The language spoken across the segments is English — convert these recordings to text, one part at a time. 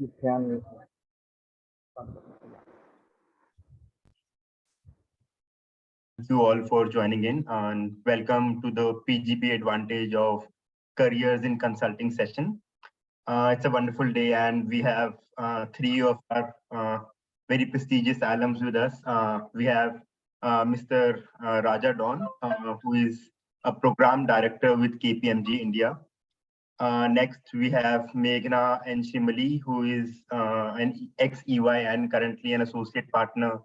You can. Thank you all for joining in and welcome to the PGP Advantage of Careers in Consulting session. It's a wonderful day and we have three of our very prestigious alums with us. We have Mr. Raja Dawn, who is a program director with KPMG India. Next, we have Meghna N. Shimali, who is an ex-EY and currently an associate partner.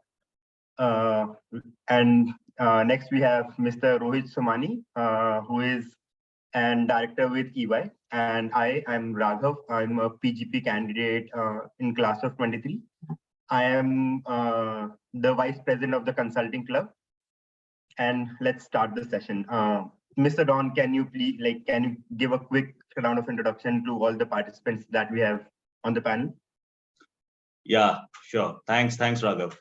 Next, we have Mr. Rohit Somani, who is an director with EY. And I'm Raghav. I'm a PGP candidate in class of 23. I am the vice president of the consulting club. And let's start the session. Mr. Don, can you please, can you give a quick round of introduction to all the participants that we have on the panel? Yeah, sure. Thanks, Raghav.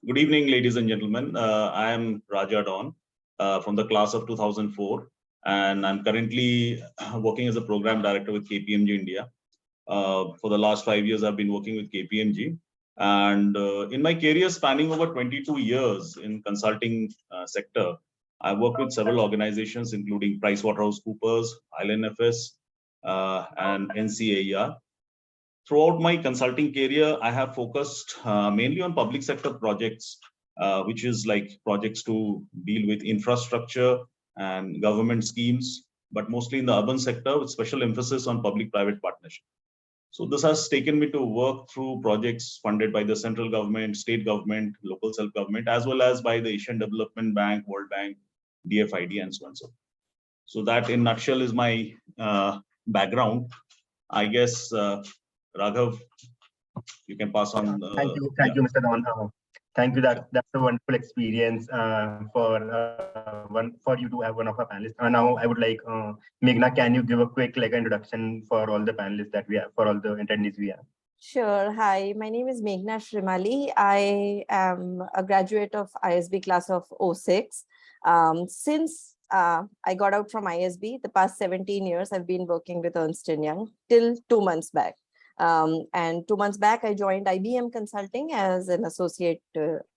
Good evening, ladies and gentlemen. I am Raja Dawn from the class of 2004, and I'm currently working as a program director with KPMG India. For the last 5 years, I've been working with KPMG. And in my career spanning over 22 years in consulting sector, I worked with several organizations, including PricewaterhouseCoopers, ILNFS, and NCAER. Throughout my consulting career, I have focused mainly on public sector projects, which is like projects to deal with infrastructure and government schemes, but mostly in the urban sector with special emphasis on public-private partnership. So this has taken me to work through projects funded by the central government, state government, local self-government, as well as by the Asian Development Bank, World Bank, DFID, and so on. So that in nutshell is my background. I guess, Raghav, you can pass on. Thank you, Mr. Don. Thank you. That's a wonderful experience for you to have one of our panelists. Now, I would like Meghna. Can you give a quick introduction for all the panelists that we have, for all the attendees we have? Sure. Hi, my name is Meghna Shrimali. I am a graduate of ISB class of 06. Since I got out from ISB, the past 17 years, I've been working with Ernst & Young till 2 months back. And 2 months back, I joined IBM Consulting as an associate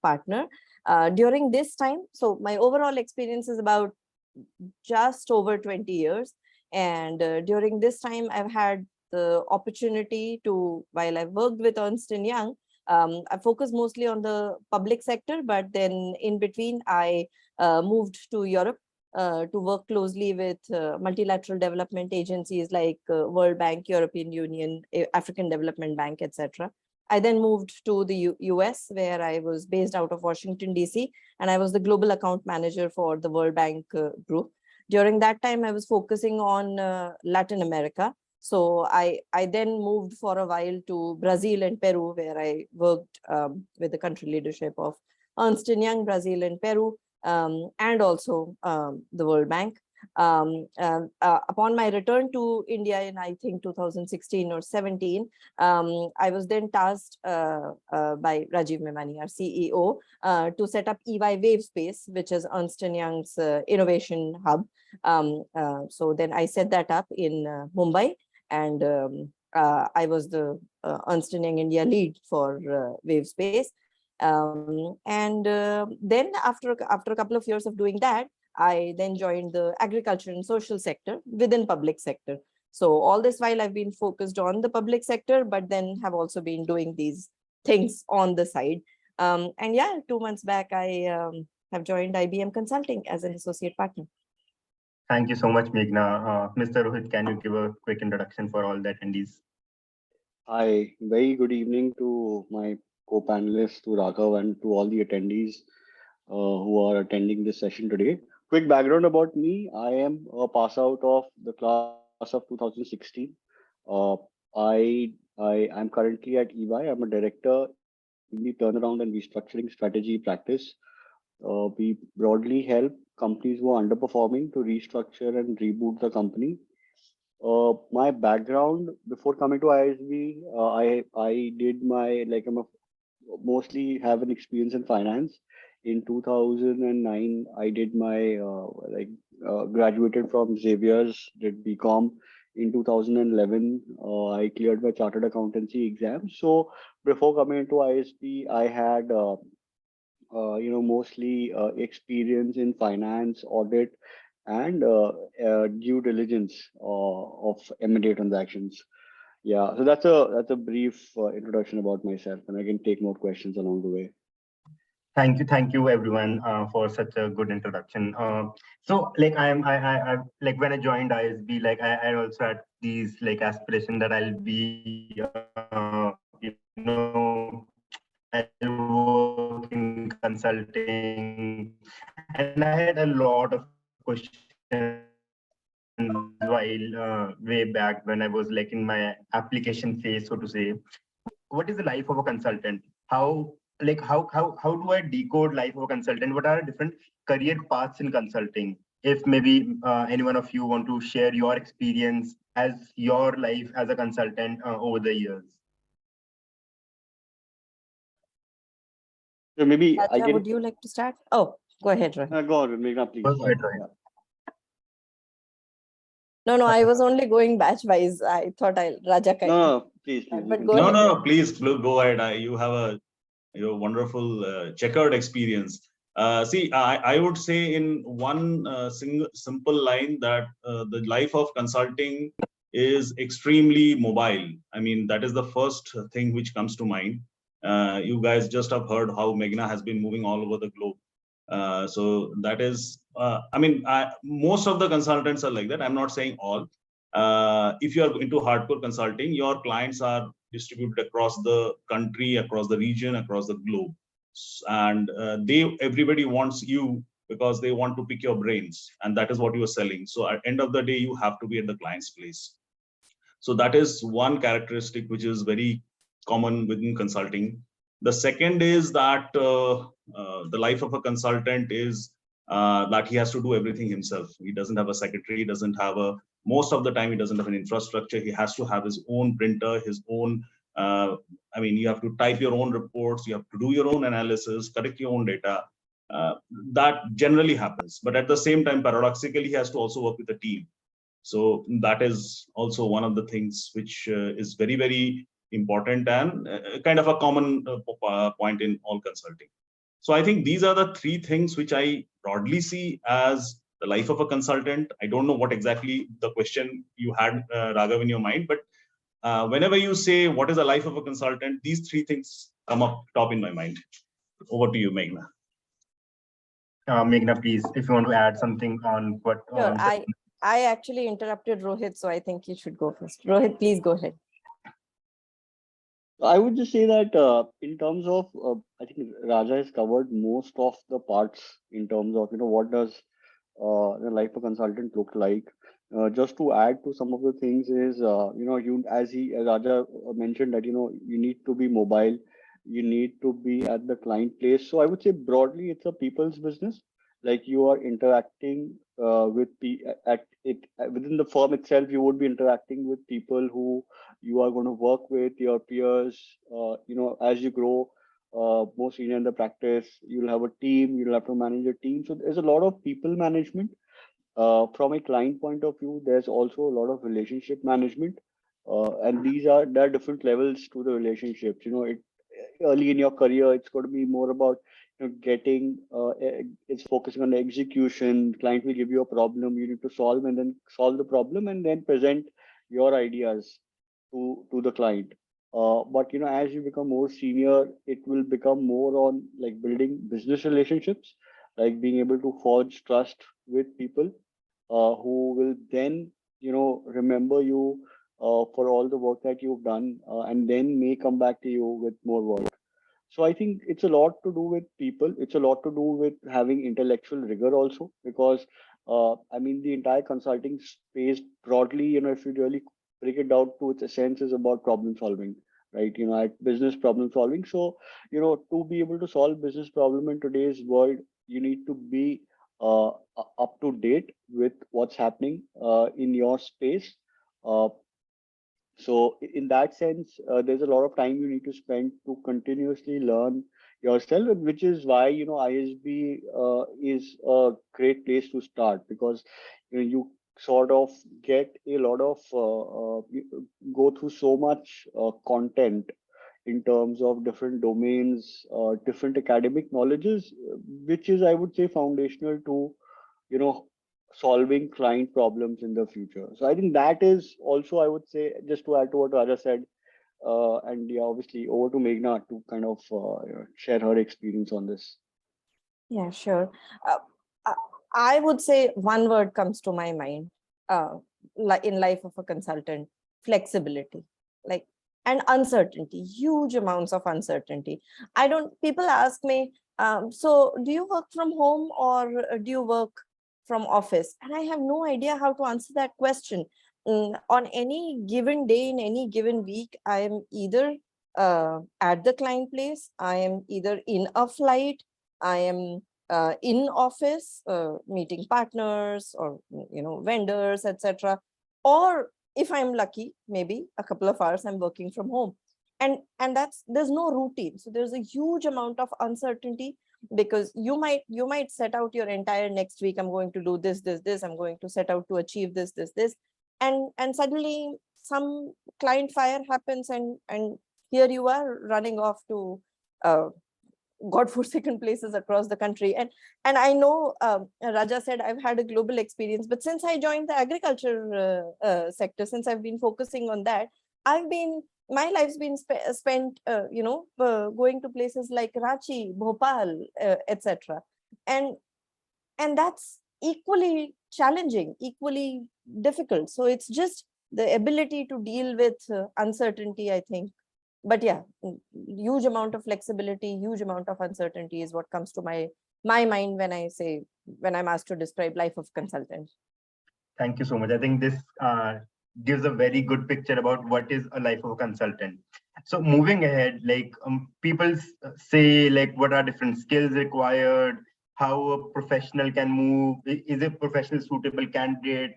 partner. During this time, so my overall experience is about just over 20 years. And during this time, I've had the opportunity to, while I've worked with Ernst & Young, I focused mostly on the public sector, but then in between, I moved to Europe to work closely with multilateral development agencies like World Bank, European Union, African Development Bank, etc. I then moved to the US, where I was based out of Washington, DC, and I was the global account manager for the World Bank group. During that time, I was focusing on Latin America. So I then moved for a while to Brazil and Peru, where I worked with the country leadership of Ernst & Young, Brazil and Peru, and also the World Bank. Upon my return to India in, I think, 2016 or 17, I was then tasked by Rajiv Memani, our CEO, to set up EY Wavespace, which is Ernst & Young's innovation hub. So then I set that up in Mumbai, and I was the Ernst & Young India lead for Wavespace. Then after a couple of years of doing that, I then joined the agriculture and social sector within public sector. So all this while I've been focused on the public sector, but then have also been doing these things on the side. And yeah, 2 months back, I have joined IBM Consulting as an associate partner. Thank you so much, Meghna. Mr. Rohit, can you give a quick introduction for all the attendees? Hi, very good evening to my co-panelists, to Raghav, and to all the attendees who are attending this session today. Quick background about me. I am a pass out of the class of 2016. I'm currently at EY. I'm a director in the turnaround and restructuring strategy practice. We broadly help companies who are underperforming to restructure and reboot the company. My background before coming to ISB, I did my, mostly have an experience in finance. In 2009, I did my graduated from Xavier's, did BCom in 2011, I cleared my chartered accountancy exam. So before coming into ISB, I had mostly experience in finance, audit, and due diligence of M&A transactions. Yeah, so that's a brief introduction about myself, and I can take more questions along the way. Thank you everyone for such a good introduction. So like I like when I joined ISB, like I also had these like aspiration that I'll be I'll work in consulting, and I had a lot of questions while way back when I was like in my application phase, so to say. What is the life of a consultant? How do I decode life of a consultant? What are different career paths in consulting? If maybe any one of you want to share your experience as your life as a consultant over the years. So maybe I Raja, can. would you like to start? Oh, go ahead, Rohit. Go on, Meghna, please. Go ahead, Rohit. No, I was only going batch wise. I thought Raja kind. No, please. But go ahead. No, please go ahead. You have a wonderful checkered experience. See, I would say in one simple line that the life of consulting is extremely mobile. I mean, that is the first thing which comes to mind. You guys just have heard how Meghna has been moving all over the globe. So that is, most of the consultants are like that. I'm not saying all. If you are into hardcore consulting, your clients are distributed across the country, across the region, across the globe, and everybody wants you because they want to pick your brains, and that is what you are selling. So at end of the day, you have to be at the client's place. So that is one characteristic which is very common within consulting. The second is that the life of a consultant is that he has to do everything himself. He doesn't have a secretary, he doesn't have most of the time he doesn't have an infrastructure. He has to have his own printer, his own, you have to type your own reports, you have to do your own analysis, correct your own data. That generally happens. But at the same time, paradoxically, he has to also work with a team. So that is also one of the things which is very, very important and kind of a common point in all consulting. So I think these are the three things which I broadly see as the life of a consultant. I don't know what exactly the question you had, Raghav, in your mind, but whenever you say what is the life of a consultant, these three things come up top in my mind. Over to you, Meghna. Meghna, please, if you want to add something on what. Sure, I actually interrupted Rohit, so I think you should go first. Rohit, please go ahead. I would just say that in terms of, I think Raja has covered most of the parts in terms of, what does the life of a consultant look like. Just to add to some of the things is, as Raja mentioned that, you need to be mobile, you need to be at the client place. So I would say broadly, it's a people's business. Like you are interacting within the firm itself, you would be interacting with people who you are going to work with, your peers. As you grow more senior in the practice, you'll have a team, you'll have to manage a team. So there's a lot of people management. From a client point of view, there's also a lot of relationship management. And there are different levels to the relationships. Early in your career, it's going to be more about it's focusing on the execution. Client will give you a problem, you need to solve and then solve the problem and then present your ideas to the client. But as you become more senior, it will become more on like building business relationships, like being able to forge trust with people who will then remember you for all the work that you've done, and then may come back to you with more work. So I think it's a lot to do with people. It's a lot to do with having intellectual rigor also, because the entire consulting space broadly, if you really break it down to its essence, is about problem solving, right? Business problem solving. So, to be able to solve business problem in today's world, you need to be up to date with what's happening in your space. So in that sense, there's a lot of time you need to spend to continuously learn yourself, which is why ISB is a great place to start, because you sort of get a lot of go through so much content in terms of different domains, different academic knowledges, which is, I would say, foundational to, you know, solving client problems in the future. So I think that is also, I would say, just to add to what Raja said, and yeah, obviously over to Meghna to kind of share her experience on this. Yeah, sure. Uh, I would say one word comes to my mind in life of a consultant: flexibility. Like, and uncertainty, huge amounts of uncertainty. People ask me, so do you work from home or do you work from office? And I have no idea how to answer that question. On any given day, in any given week, I am either at the client place, I am either in a flight, I am in office, meeting partners or vendors, etc. Or if I'm lucky, maybe a couple of hours I'm working from home. And there's no routine. So there's a huge amount of uncertainty, because you might set out your entire next week, I'm going to do this, I'm going to set out to achieve this, and suddenly some client fire happens, and here you are running off to godforsaken places across the country. And I know Raja said I've had a global experience, but since I joined the agriculture sector, since I've been focusing on that, my life's been spent going to places like Ranchi, Bhopal, etc. and that's equally challenging, equally difficult. So it's just the ability to deal with uncertainty, I think. But yeah, huge amount of flexibility, huge amount of uncertainty is what comes to my mind when I'm asked to describe life of consultant. Thank you so much. I think this gives a very good picture about what is a life of a consultant. So moving ahead, like people say, like, what are different skills required, how a professional can move, is a professional suitable candidate?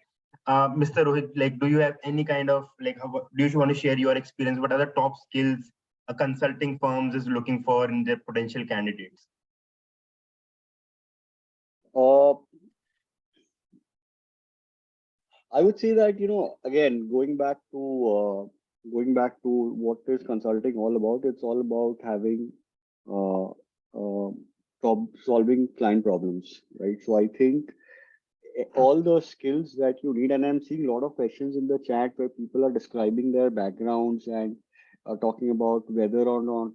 Mr. Rohit, like, do you have any kind of, like, do you want to share your experience? What are the top skills a consulting firms is looking for in their potential candidates? I would say that, again, going back to what is consulting all about, it's all about having uh, solving client problems, right? So I think all the skills that you need, and I'm seeing a lot of questions in the chat where people are describing their backgrounds and talking about whether or not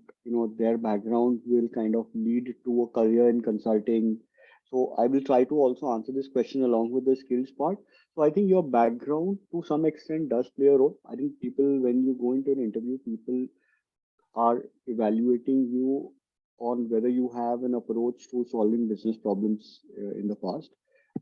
their background will kind of lead to a career in consulting. So I will try to also answer this question along with the skills part. So I think your background to some extent does play a role. I think people, when you go into an interview, people are evaluating you on whether you have an approach to solving business problems in the past.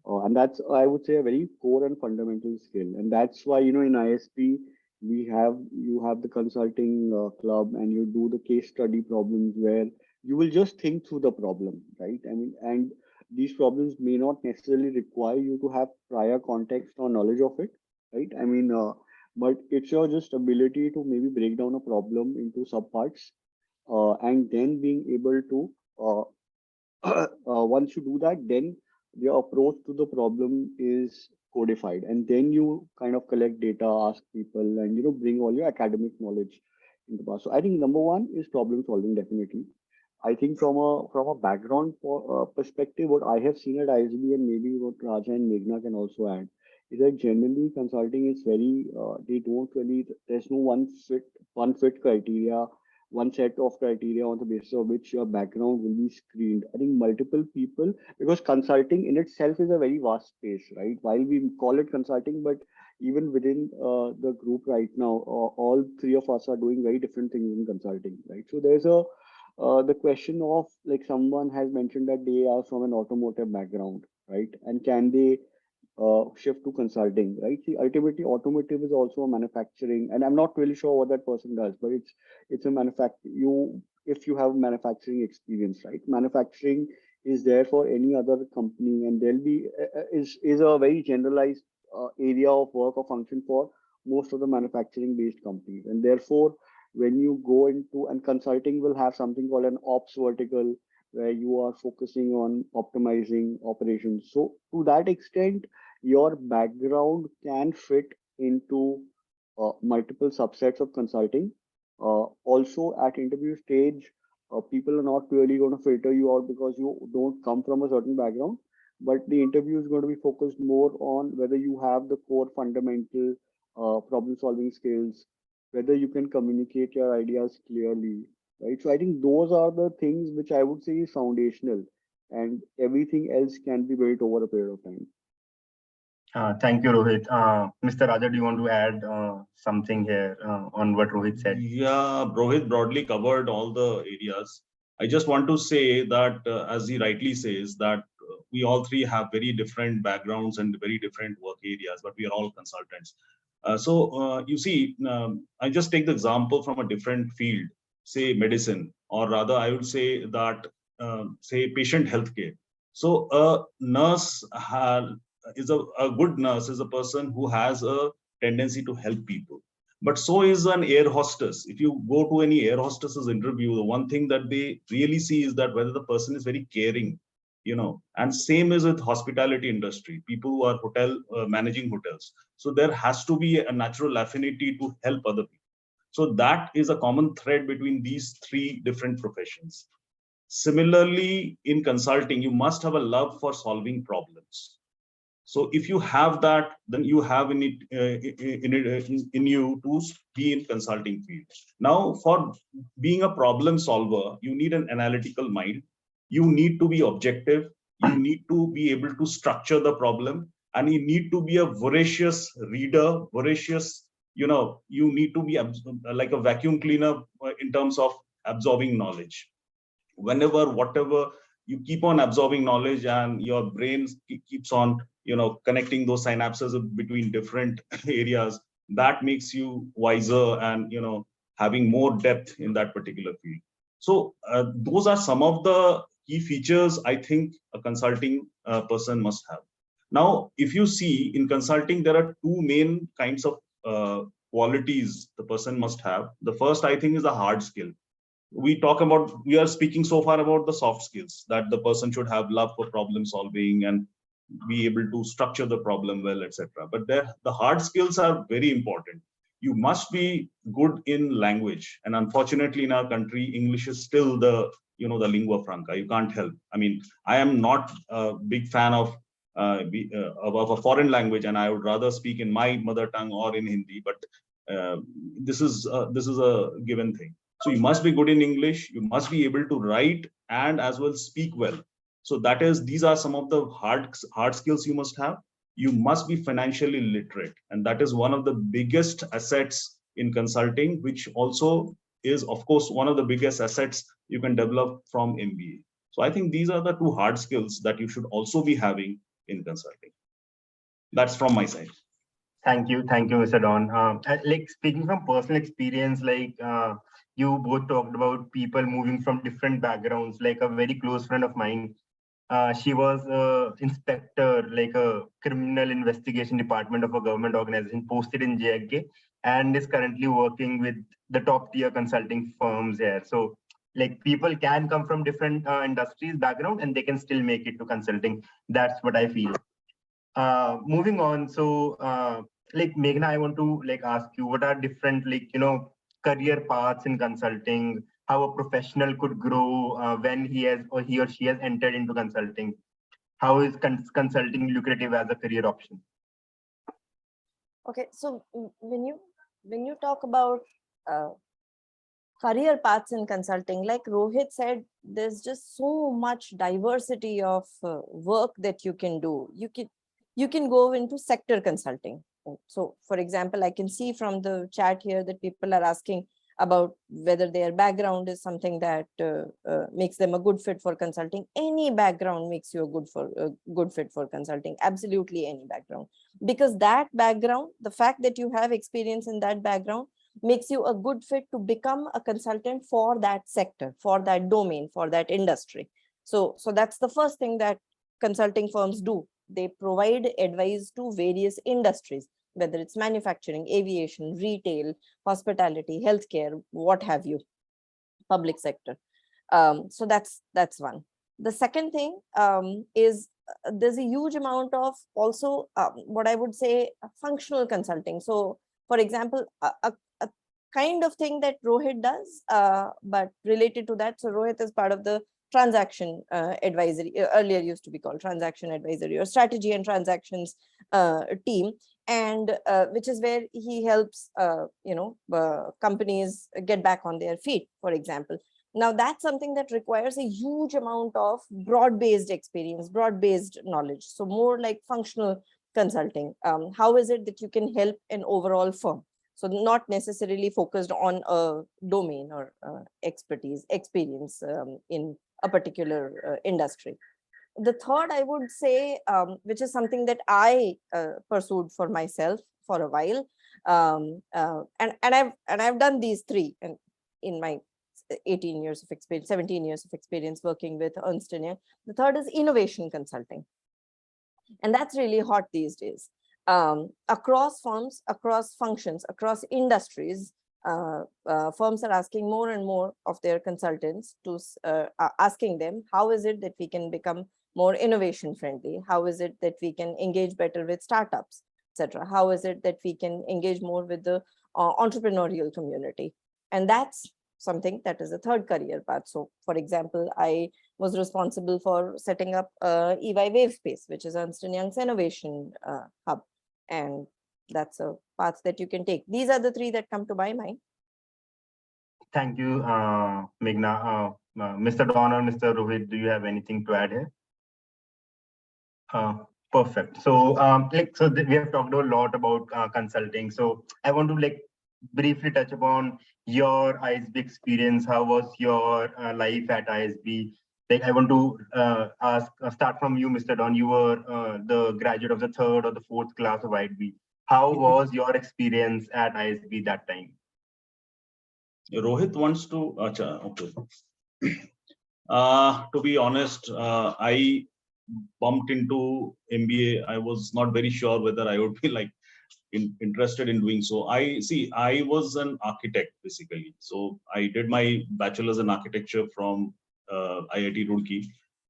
And that's, I would say, a very core and fundamental skill. And that's why, in ISP, you have the consulting club, and you do the case study problems where you will just think through the problem, right? I mean, and these problems may not necessarily require you to have prior context or knowledge of it, right? I mean, but it's your just ability to maybe break down a problem into subparts, and then being able to once you do that, then your approach to the problem is codified, and then you kind of collect data, ask people, and bring all your academic knowledge into the past. So I think number one is problem solving, definitely. I think from a background perspective, what I have seen at ISB, and maybe what Raja and Meghna can also add, is that generally consulting is very they don't really, there's no one fit criteria, one set of criteria on the basis of which your background will be screened. I think multiple people, because consulting in itself is a very vast space, right? While we call it consulting, but even within the group right now, all three of us are doing very different things in consulting, right? So there's the question of, like, someone has mentioned that they are from an automotive background, right? And can they shift to consulting, right? See, ultimately, automotive is also a manufacturing, and I'm not really sure what that person does, but it's a if you have manufacturing experience, right? Manufacturing is there for any other company, and there'll be is a very generalized area of work or function for most of the manufacturing based companies, and therefore when you go into, and consulting will have something called an ops vertical, where you are focusing on optimizing operations. So to that extent, your background can fit into multiple subsets of consulting. Also, at interview stage, people are not really going to filter you out because you don't come from a certain background, but the interview is going to be focused more on whether you have the core fundamental problem solving skills, whether you can communicate your ideas clearly, right? So I think those are the things which I would say is foundational, and everything else can be built over a period of time. Thank you, Rohit. Mr. Raja, do you want to add something here on what Rohit said? Yeah, Rohit broadly covered all the areas. I just want to say that, as he rightly says, that we all three have very different backgrounds and very different work areas, but we are all consultants. You see, I just take the example from a different field, say medicine, or rather, I would say that, say patient healthcare. So a nurse is a good nurse is a person who has a tendency to help people. But so is an air hostess. If you go to any air hostess's interview, the one thing that they really see is that whether the person is very caring, and same is with hospitality industry, people who are managing hotels. So there has to be a natural affinity to help other people. So that is a common thread between these three different professions. Similarly, in consulting, you must have a love for solving problems. So if you have that, then you have in you to be in consulting field. Now, for being a problem solver, you need an analytical mind. You need to be objective. You need to be able to structure the problem, and you need to be a voracious reader, voracious. You need to be like a vacuum cleaner in terms of absorbing knowledge. Whenever, whatever, you keep on absorbing knowledge, and your brain keeps on connecting those synapses between different areas, that makes you wiser and having more depth in that particular field. So those are some of the key features I think a consulting person must have. Now, if you see, in consulting there are two main kinds of qualities the person must have. The first, I think, is the hard skill. We are speaking so far about the soft skills, that the person should have love for problem solving and be able to structure the problem well, etc. But the hard skills are very important. You must be good in language, and unfortunately in our country, English is still the lingua franca. You can't help. I mean, I am not a big fan of a foreign language, and I would rather speak in my mother tongue or in Hindi, but this is a given thing. So you must be good in English, you must be able to write and as well speak well. So these are some of the hard skills you must have. You must be financially literate, and that is one of the biggest assets in consulting, which also is, of course, one of the biggest assets you can develop from MBA. So I think these are the two hard skills that you should also be having in consulting. That's from my side. Thank you, Mr. Don. Like, speaking from personal experience, like you both talked about people moving from different backgrounds. Like a very close friend of mine, she was an inspector, like a criminal investigation department of a government organization, posted in JK, and is currently working with the top tier consulting firms here. So like, people can come from different industries background and they can still make it to consulting. That's what I feel. Moving on, so like Meghna, I want to like ask you, what are different career paths in consulting? How a professional could grow when he or she has entered into consulting? How is consulting lucrative as a career option? Okay, so when you talk about career paths in consulting, like Rohit said, there's just so much diversity of work that you can do. You can go into sector consulting. So for example, I can see from the chat here that people are asking about whether their background is something that makes them a good fit for consulting. Any background makes you a good fit for consulting. Absolutely any background, because that background, the fact that you have experience in that background, makes you a good fit to become a consultant for that sector, for that domain, for that industry. So that's the first thing that consulting firms do. They provide advice to various industries, whether it's manufacturing, aviation, retail, hospitality, healthcare, what have you, public sector. So that's one. The second thing is there's a huge amount of also what I would say functional consulting. So, for example, a kind of thing that Rohit does, but related to that. So Rohit is part of the transaction advisory, earlier used to be called transaction advisory or strategy and transactions team, and which is where he helps companies get back on their feet, for example. Now that's something that requires a huge amount of broad-based experience, broad-based knowledge. So more like functional consulting. How is it that you can help an overall firm? So not necessarily focused on a domain or experience in a particular industry. The third, I would say, which is something that I pursued for myself for a while, and I've done these three in my 18 years of experience, 17 years of experience working with Ernst & Young. The third is innovation consulting, and that's really hot these days. Across firms, across functions, across industries, firms are asking more and more of their consultants to asking them, how is it that we can become more innovation friendly? How is it that we can engage better with startups, etc.? How is it that we can engage more with the entrepreneurial community? And that's something that is a third career path. So, for example, I was responsible for setting up EY WaveSpace, which is Ernst & Young's innovation hub. And that's a path that you can take. These are the three that come to my mind. Thank you, Meghna. Mr. Don or Mr. Rohit, do you have anything to add here? Perfect. So, we have talked a lot about consulting. So, I want to briefly touch upon your ISB experience. How was your life at ISB? I want to start from you, Mr. Don. You were the graduate of the 3rd or the 4th class of ISB. How was your experience at ISB that time? Rohit wants to. Okay. To be honest, I bumped into MBA. I was not very sure whether I would be interested in doing so. I was an architect basically. So I did my bachelor's in architecture from IIT Roorkee,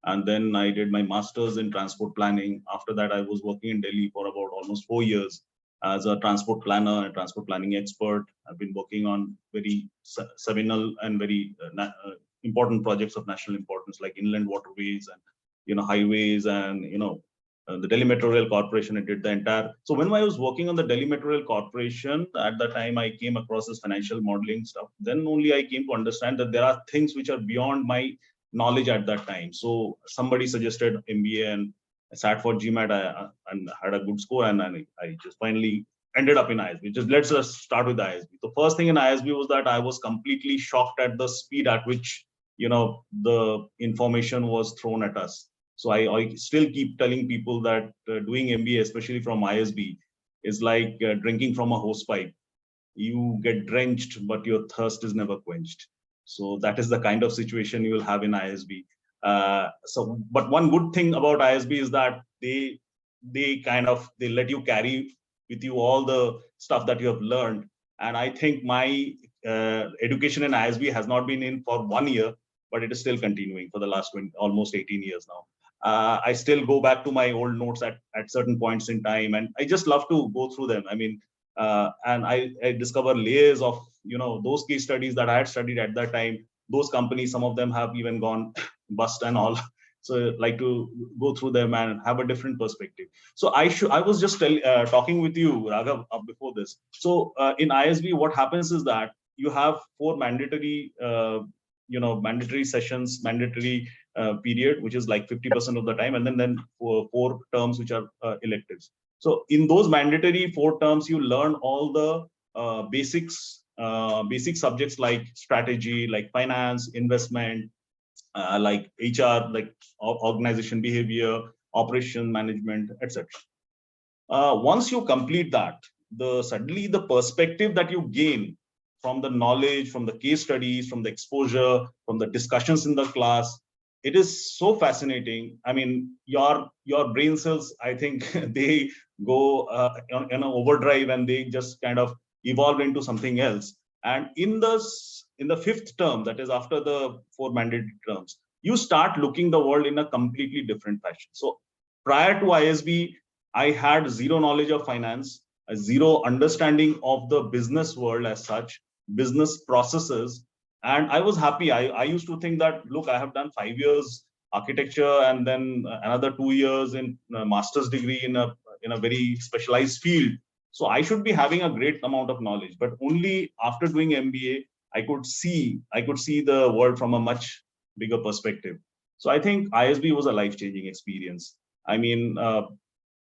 and then I did my master's in transport planning. After that, I was working in Delhi for about almost 4 years as a transport planner and transport planning expert. I've been working on very seminal and very important projects of national importance, like inland waterways and highways and the Delhi Metro Rail Corporation. I did the entire. So when I was working on the Delhi Metro Rail Corporation, at the time I came across this financial modeling stuff. Then only I came to understand that there are things which are beyond my knowledge at that time. So somebody suggested MBA, and I sat for GMAT and had a good score, and I just finally ended up in ISB. Let's just start with ISB. The first thing in ISB was that I was completely shocked at the speed at which the information was thrown at us. So I still keep telling people that doing MBA, especially from ISB, is like drinking from a hosepipe. You get drenched, but your thirst is never quenched. So that is the kind of situation you will have in ISB. But one good thing about ISB is that they let you carry with you all the stuff that you have learned. And I think my education in ISB has not been in for 1 year, but it is still continuing for the last almost 18 years now. I still go back to my old notes at certain points in time, and I just love to go through them. I mean, and I discover layers of those case studies that I had studied at that time. Those companies, some of them have even gone bust and all. So like to go through them and have a different perspective. So I was just talking with you, Raghav, before this. So in ISB, what happens is that you have 4 mandatory mandatory sessions, mandatory period, which is like 50% of the time, and then 4 terms which are electives. So in those mandatory 4 terms, you learn all the basic subjects like strategy, like finance, investment, like HR, like organization behavior, operation management, etc. Once you complete that, suddenly the perspective that you gain from the knowledge, from the case studies, from the exposure, from the discussions in the class, it is so fascinating. I mean, your brain cells, I think they go in an overdrive, and they just kind of evolve into something else. And in the 5th term, that is after the 4 mandatory terms, you start looking the world in a completely different fashion. So prior to ISB, I had zero knowledge of finance, a zero understanding of the business world as such, business processes. And I was happy. I used to think that, look, I have done 5 years architecture and then another 2 years in a master's degree in a very specialized field. So I should be having a great amount of knowledge. But only after doing MBA, I could see the world from a much bigger perspective. So I think ISB was a life-changing experience. I mean,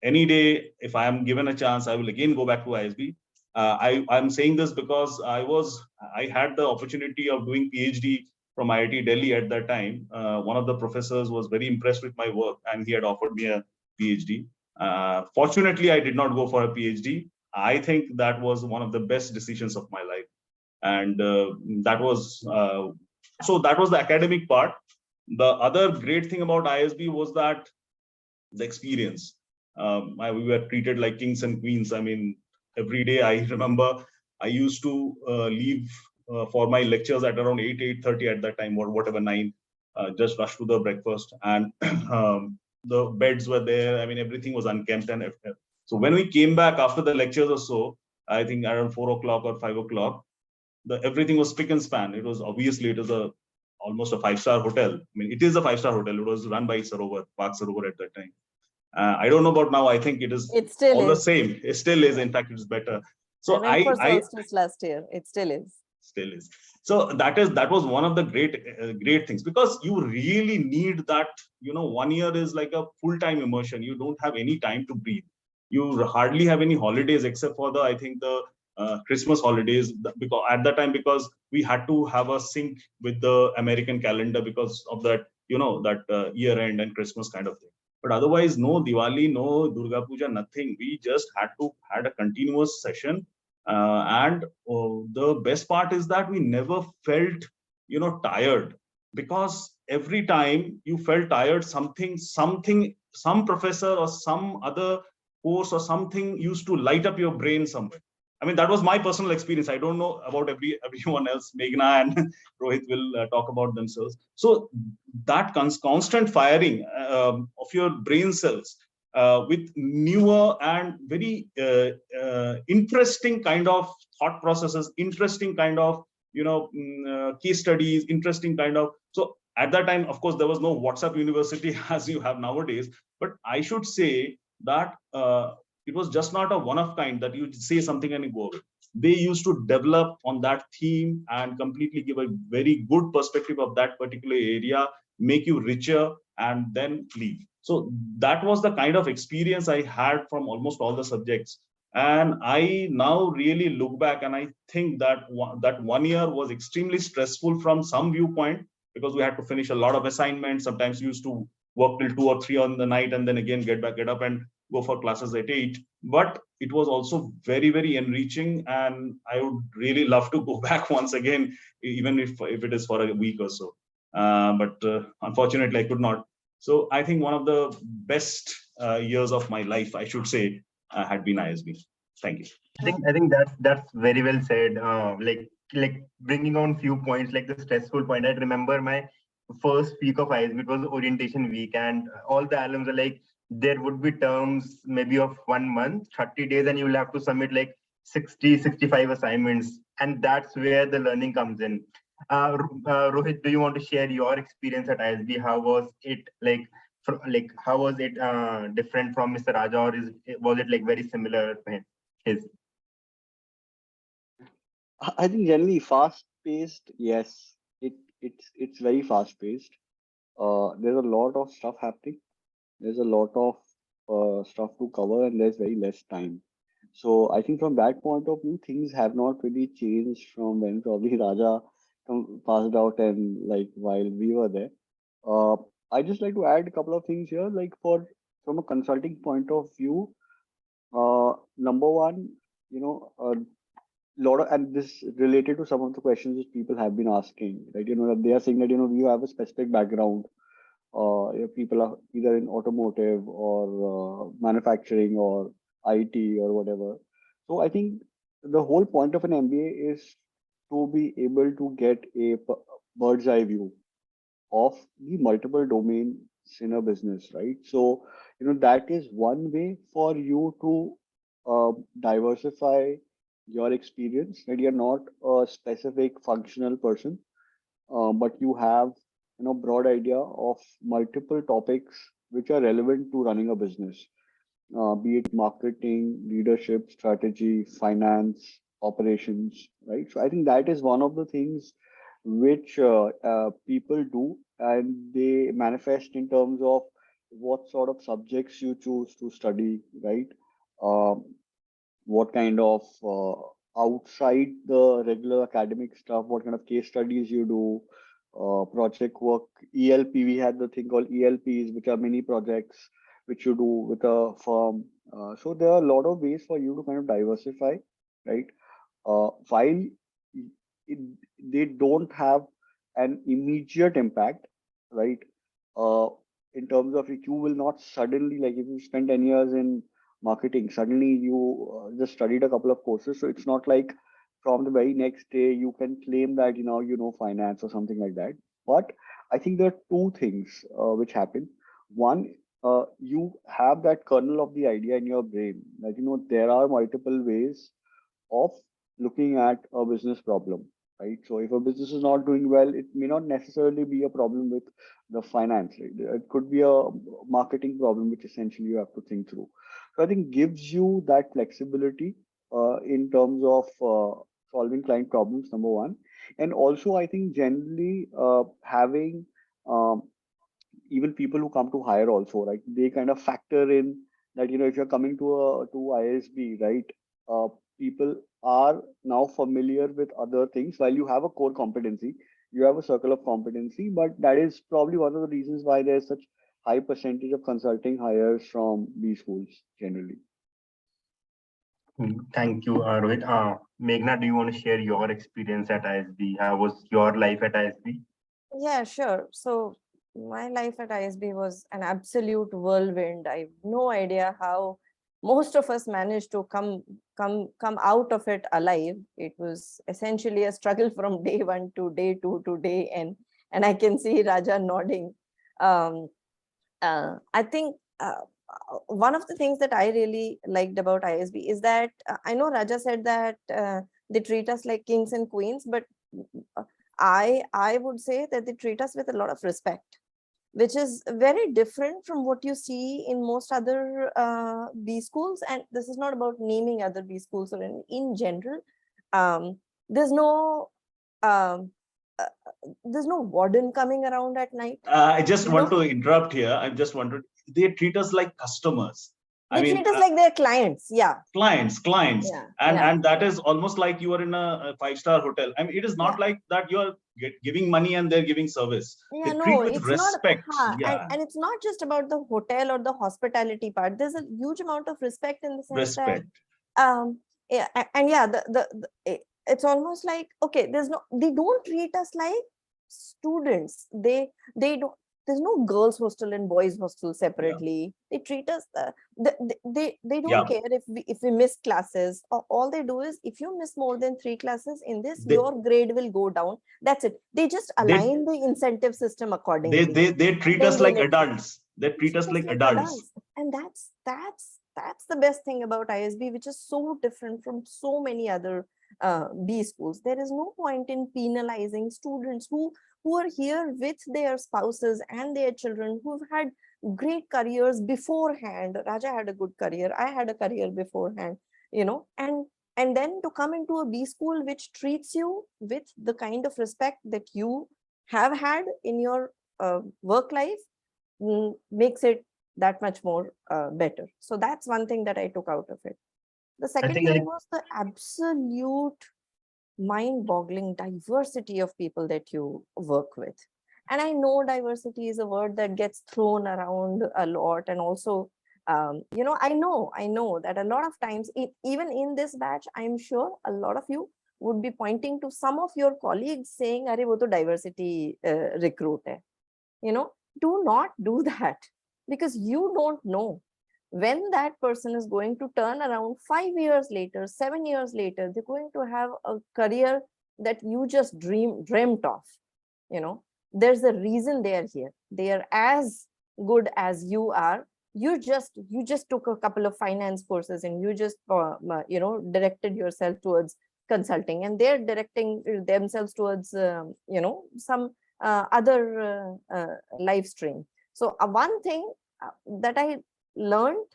any day, if I am given a chance, I will again go back to ISB. I'm saying this because I had the opportunity of doing PhD from IIT Delhi at that time. One of the professors was very impressed with my work and he had offered me a PhD. Fortunately, I did not go for a PhD. I think that was one of the best decisions of my life. And that was the academic part. The other great thing about ISB was that the experience. We were treated like kings and queens. I mean, every day I remember I used to leave for my lectures at around 8:30 at that time, or whatever, 9, just rush to the breakfast, and the beds were there. I mean, everything was unkempt and everything. So when we came back after the lectures or so, I think around 4 o'clock or 5 o'clock, everything was spick and span. It was almost a 5-star hotel. I mean, it is a 5-star hotel. It was run by Park Sarovar at that time. I don't know about now. I think it is still all the is. same. It still is. In fact, it is better. So I went for solstice last year. It still is. Still is. So that was one of the great things, because you really need that. 1 year is like a full-time immersion. You don't have any time to breathe. You hardly have any holidays except for the Christmas holidays, because at that time, because we had to have a sync with the American calendar because of that, that year end and Christmas kind of thing. But otherwise, no Diwali, no Durga Puja, nothing. We just had a continuous session. And the best part is that we never felt, tired, because every time you felt tired, some professor or some other course or something used to light up your brain somewhere. I mean, that was my personal experience. I don't know about everyone else. Meghna and Rohit will talk about themselves. So that constant firing of your brain cells with newer and very interesting kind of thought processes, interesting kind of case studies, interesting kind of. So at that time, of course, there was no WhatsApp University as you have nowadays. But I should say that it was just not a one-of-kind that you say something and you go away. They used to develop on that theme and completely give a very good perspective of that particular area, make you richer, and then leave. So that was the kind of experience I had from almost all the subjects. And I now really look back and I think that that 1 year was extremely stressful from some viewpoint, because we had to finish a lot of assignments. Sometimes we used to work till 2 or 3 on the night and then again get up and go for classes at 8. But it was also very, very enriching, and I would really love to go back once again, even if it is for a week or so. But unfortunately, I could not. So I think one of the best years of my life, I should say, had been ISB. Thank you. I think that's very well said. Like bringing on few points, like the stressful point. I remember my first week of ISB. It was orientation week, and all the alums are like, there would be terms maybe of 1 month, 30 days, and you will have to submit like 60, 65 assignments, and that's where the learning comes in. Rohit, do you want to share your experience at ISB? How was it how was it different from Mr. Raja, or was it like very similar to his? I think generally fast-paced, yes. It's very fast-paced. There's a lot of stuff happening. There's a lot of stuff to cover, and there's very less time. So I think from that point of view, things have not really changed from when probably Raja passed out and like while we were there. I just like to add a couple of things here, like from a consulting point of view. Number one, a lot of, and this related to some of the questions that people have been asking, right? That they are saying that we have a specific background. People are either in automotive or manufacturing or IT or whatever. So I think the whole point of an MBA is to be able to get a bird's eye view of the multiple domains in a business, right? So that is one way for you to diversify your experience, that you're not a specific functional person, but you have broad idea of multiple topics which are relevant to running a business, be it marketing, leadership, strategy, finance, operations, right? So I think that is one of the things which people do, and they manifest in terms of what sort of subjects you choose to study, right? Um, what kind of outside the regular academic stuff, what kind of case studies you do, project work, ELP. We had the thing called ELPs, which are mini projects which you do with a firm. So there are a lot of ways for you to kind of diversify, right? While it, they don't have an immediate impact, right? Uh, in terms of it, you will not suddenly, like if you spend 10 years in marketing, suddenly you just studied a couple of courses. So it's not like from the very next day you can claim that finance or something like that. But I think there are two things which happen. One, you have that kernel of the idea in your brain that there are multiple ways of looking at a business problem, right? So if a business is not doing well, it may not necessarily be a problem with the finance, right? It could be a marketing problem, which essentially you have to think through. So I think gives you that flexibility in terms of solving client problems, number one. And also, I think generally having um, even people who come to hire also, right? They kind of factor in that, if you're coming to ISB, right? Uh, People are now familiar with other things. While you have a core competency, you have a circle of competency, but that is probably one of the reasons why there's such high percentage of consulting hires from these schools generally. Thank you, Rohit. Meghna, do you want to share your experience at ISB? How was your life at ISB? Yeah, sure. So my life at ISB was an absolute whirlwind. I have no idea how most of us managed to come out of it alive. It was essentially a struggle from day one to day two to day n. And I can see Raja nodding. I think one of the things that I really liked about ISB is that I know Raja said that they treat us like kings and queens, but I would say that they treat us with a lot of respect, which is very different from what you see in most other B schools. And this is not about naming other B schools, or in general. There's no warden coming around at night. I just want to interrupt here. I just wanted, they treat us like customers. They treat us like their clients. Yeah. Clients. Yeah. And that is almost like you are in a 5-star hotel. I mean, it is not like that you are giving money and they're giving service. Yeah, they treat no, with it's respect. not. Yeah. And it's not just about the hotel or the hospitality part. There's a huge amount of respect in the sense that yeah, and yeah, it's almost like, okay, they don't treat us like students. They don't. There's no girls hostel and boys hostel separately. They treat us. They don't care if we miss classes. All they do is, if you miss more than 3 classes in this, your grade will go down. That's it. They just align the incentive system accordingly. They treat us like adults. They treat us like adults. And that's the best thing about ISB, which is so different from so many other B schools. There is no point in penalizing students who are here with their spouses and their children, who've had great careers beforehand. Raja had a good career. I had a career beforehand, and then to come into a B school which treats you with the kind of respect that you have had in your work life, makes it that much more better. So that's one thing that I took out of it. The second thing was the absolute mind-boggling diversity of people that you work with. And I know diversity is a word that gets thrown around a lot. And also, I know that a lot of times, even in this batch, I'm sure a lot of you would be pointing to some of your colleagues saying, "Arey, wo to diversity recruit hai." Do not do that, because you don't know when that person is going to turn around 5 years later, 7 years later. They're going to have a career that you just dreamt of. There's a reason they are here. They are as good as you are, you just took a couple of finance courses and you just directed yourself towards consulting, and they're directing themselves towards some other live stream. So one thing that I learned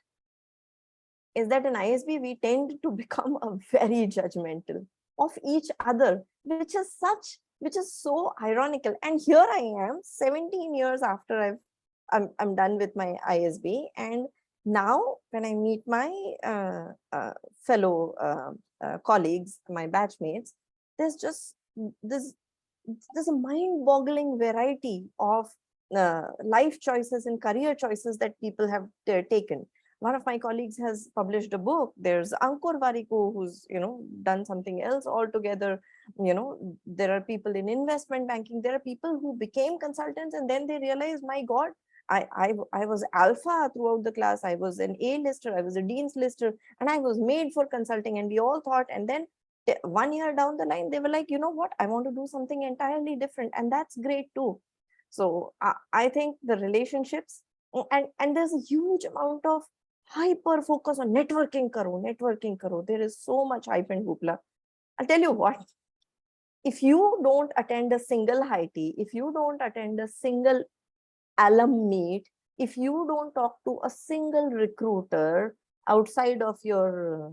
is that in ISB we tend to become a very judgmental of each other, which is so ironical. And here I am 17 years after I'm done with my ISB, and now when I meet my fellow colleagues, my batchmates, there's a mind-boggling variety of life choices and career choices that people have taken. One of my colleagues has published a book. There's Ankur Warikoo, who's done something else altogether. There are people in investment banking. There are people who became consultants and then they realized, my God, I was alpha throughout the class. I was an A-lister. I was a dean's lister, and I was made for consulting. And we all thought, and then 1 year down the line, they were like, you know what, I want to do something entirely different. And that's great too. So I think the relationships, and there's a huge amount of hyper focus on networking karo. There is so much hype and hoopla. I'll tell you what, if you don't attend a single high tea, if you don't attend a single alum meet, if you don't talk to a single recruiter outside of your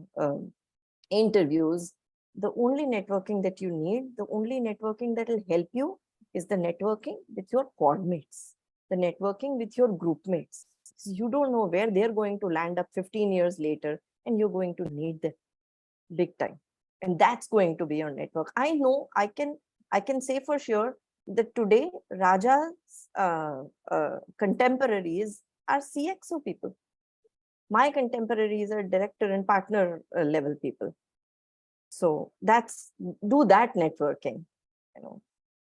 interviews, the only networking that you need, the only networking that will help you is the networking with your coordinates, the networking with your group mates. You don't know where they're going to land up 15 years later, and you're going to need them big time. And that's going to be your network. I know I can say for sure that today Raja's contemporaries are CXO people. My contemporaries are director and partner level people. So do that networking.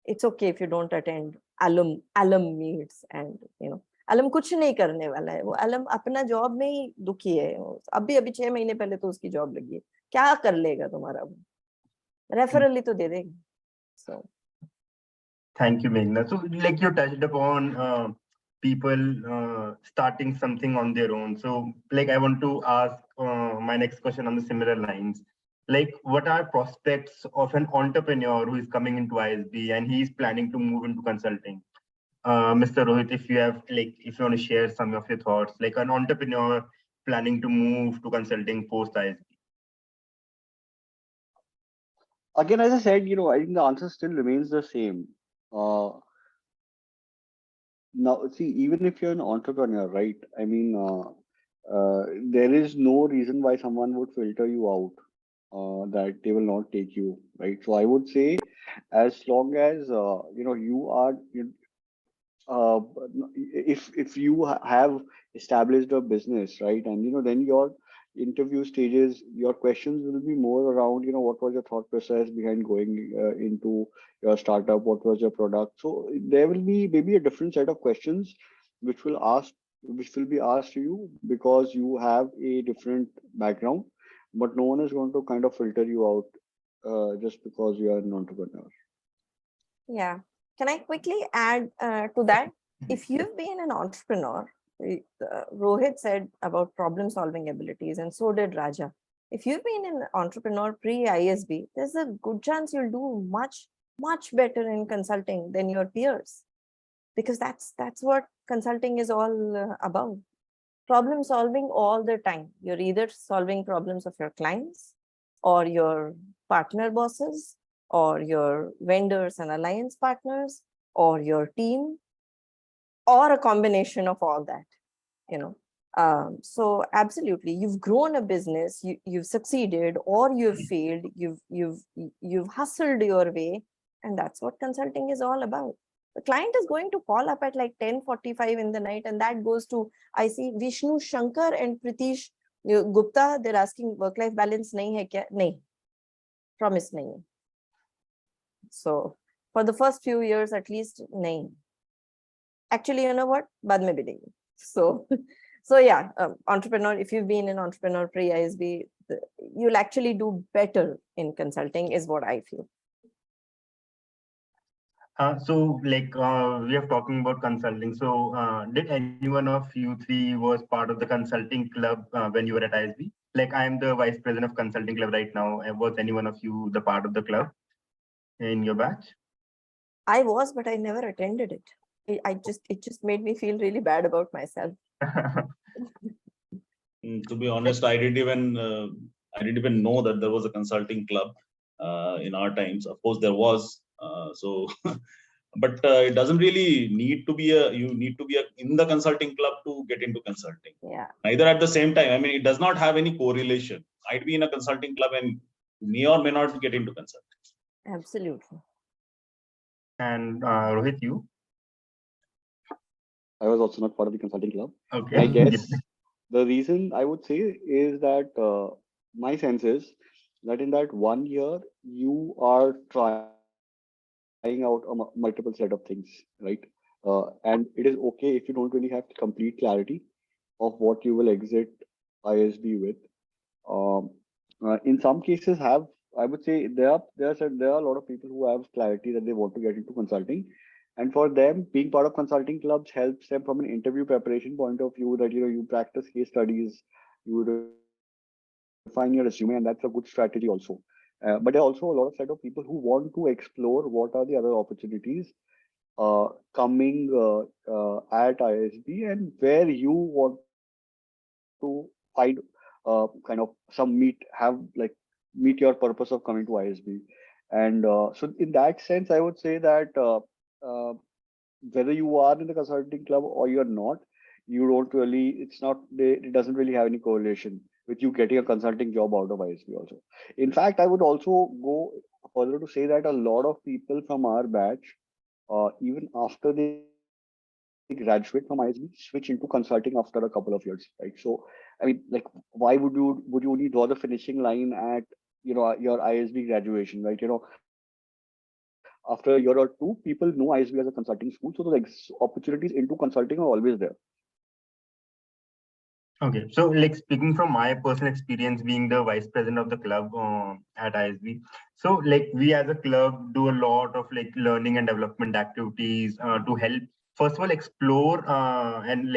It's okay if you don't attend alum meets, and अलम कुछ नहीं करने वाला है, वो अलम अपना job में ही दुखी है. अभी 6 महीने पहले तो उसकी जॉब लगी है, क्या कर लेगा तुम्हारा, वो रेफरल ही तो दे देगा. So thank you, Meghna. So like you touched upon people starting something on their own. So like I want to ask my next question on the similar lines. Like, what are prospects of an entrepreneur who is coming into ISB and he is planning to move into consulting? Mr. Rohit, if you want to share some of your thoughts, like an entrepreneur planning to move to consulting post ISB. Again, as I said, I think the answer still remains the same. Now, see, even if you're an entrepreneur, right? I mean, there is no reason why someone would filter you out, that they will not take you, right? So I would say, as long as you are, if you have established a business, right, and then your interview stages, your questions will be more around, what was your thought process behind going into your startup, what was your product. So there will be maybe a different set of questions which will be asked to you because you have a different background, but no one is going to kind of filter you out just because you are an entrepreneur. Yeah. Can I quickly add to that? If you've been an entrepreneur, Rohit said about problem solving abilities, and so did Raja. If you've been an entrepreneur pre-ISB, there's a good chance you'll do much, much better in consulting than your peers, because that's what consulting is all about. Problem solving all the time. You're either solving problems of your clients or your partner bosses or your vendors and alliance partners or your team, or a combination of all that, so absolutely, you've grown a business, you've succeeded or you've failed, you've hustled your way, and that's what consulting is all about. The client is going to call up at like 10:45 in the night, and that goes to, I see Vishnu Shankar and Pritish Gupta, they're asking work-life balance nahi hai kya? Nahi, promise nahi. So for the first few years at least, nahi. Actually, you know what? Baad mein bhi nahi. So yeah, entrepreneur, if you've been an entrepreneur pre-ISB, you'll actually do better in consulting is what I feel. So we are talking about consulting. So did anyone of you three was part of the consulting club when you were at ISB? Like I am the vice president of consulting club right now. Was any one of you the part of the club in your batch? I was, but I never attended it. It just made me feel really bad about myself. To be honest, I didn't even know that there was a consulting club in our times. Of course, there was. But it doesn't really need to be in the consulting club to get into consulting. Yeah. Neither at the same time. I mean, it does not have any correlation. I'd be in a consulting club and may or may not get into consulting. Absolutely. And Rohit, you? I was also not part of the consulting club. Okay. I guess the reason I would say is that my sense is that in that 1 year, you are trying out a multiple set of things, right? And it is okay if you don't really have complete clarity of what you will exit ISB with. In some cases, I would say there are a lot of people who have clarity that they want to get into consulting, and for them, being part of consulting clubs helps them from an interview preparation point of view. That you practice case studies, you refine your resume, and that's a good strategy also. But there are also a lot of set of people who want to explore what are the other opportunities coming at ISB, and where you want to find kind of some meet your purpose of coming to ISB. And so in that sense, I would say that whether you are in the consulting club or you're not, you don't really, it doesn't really have any correlation with you getting a consulting job out of ISB also. In fact, I would also go further to say that a lot of people from our batch, even after they graduate from ISB, switch into consulting after a couple of years, right? So, I mean, like, why would you only draw the finishing line at your ISB graduation, right? After a year or two, people know ISB as a consulting school, so the opportunities into consulting are always there. Okay, so speaking from my personal experience being the vice president of the club at ISB, so we as a club do a lot of learning and development activities to help first of all explore and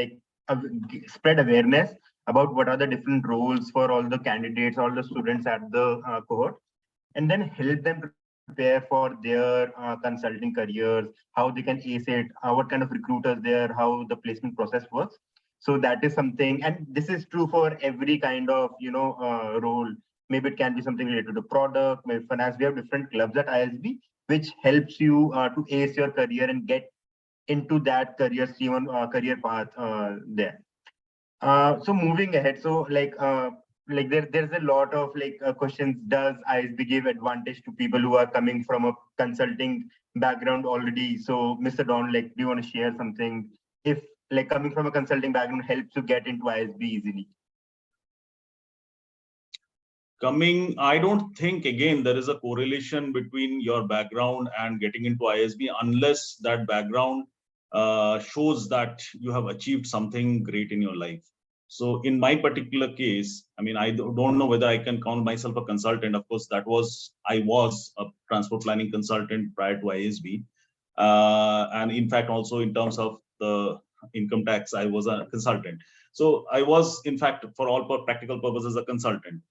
spread awareness about what are the different roles for all the candidates, all the students at the cohort, and then help them prepare for their consulting careers, how they can ace it, what kind of recruiters there, how the placement process works. So that is something, and this is true for every kind of role. Maybe it can be something related to product, maybe finance. We have different clubs at ISB which helps you to ace your career and get into that career stream, career path there. So moving ahead, so there's a lot of questions. Does ISB give advantage to people who are coming from a consulting background already? So Mr. Don, do you want to share something? If coming from a consulting background helps you get into ISB easily? I don't think again there is a correlation between your background and getting into ISB unless that background shows that you have achieved something great in your life. So in my particular case, I mean, I don't know whether I can count myself a consultant. Of course, I was a transport planning consultant prior to ISB. And in fact, also in terms of the income tax, I was a consultant. So I was, in fact, for all practical purposes, a consultant.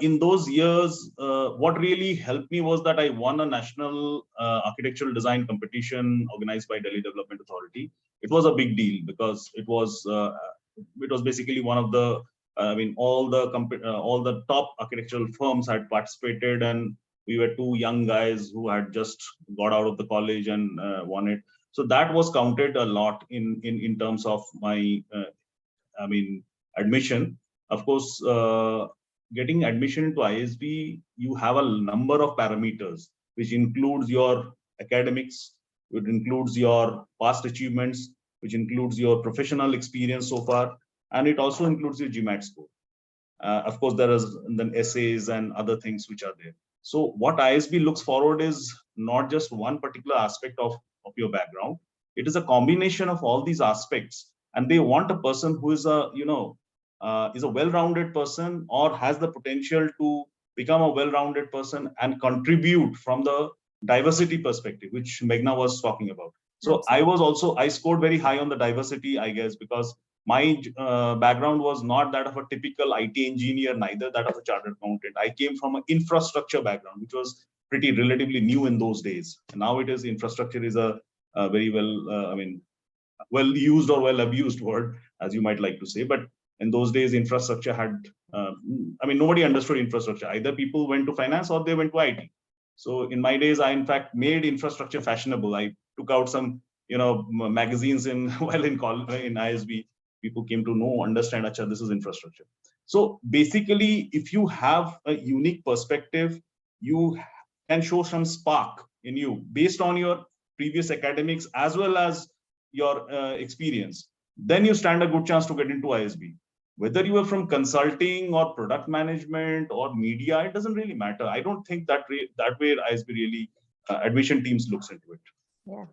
In those years, what really helped me was that I won a national architectural design competition organized by Delhi Development Authority. It was a big deal because it was basically one of the, I mean, all the top architectural firms had participated, and we were two young guys who had just got out of the college and won it. So that was counted a lot in terms of my, I mean, admission. Of course, getting admission into ISB, you have a number of parameters, which includes your academics, it includes your past achievements, which includes your professional experience so far, and it also includes your GMAT score. Of course, there is then essays and other things which are there. So what ISB looks forward is not just one particular aspect of your background. It is a combination of all these aspects, and they want a person who is a well-rounded person or has the potential to become a well-rounded person and contribute from the diversity perspective, which Meghna was talking about. So I scored very high on the diversity, I guess, because my background was not that of a typical IT engineer, neither that of a chartered accountant. I came from an infrastructure background, which was pretty relatively new in those days. And now it is infrastructure is a very well used or well abused word, as you might like to say. But in those days, infrastructure had, nobody understood infrastructure. Either people went to finance or they went to IT. So in my days, I in fact made infrastructure fashionable. I took out some, magazines while in ISB. People came to know, understand, acha, this is infrastructure. So basically, if you have a unique perspective, you can show some spark in you based on your previous academics as well as your experience. Then you stand a good chance to get into ISB. Whether you are from consulting or product management or media, it doesn't really matter. I don't think that way ISB really admission teams looks into it. Yeah.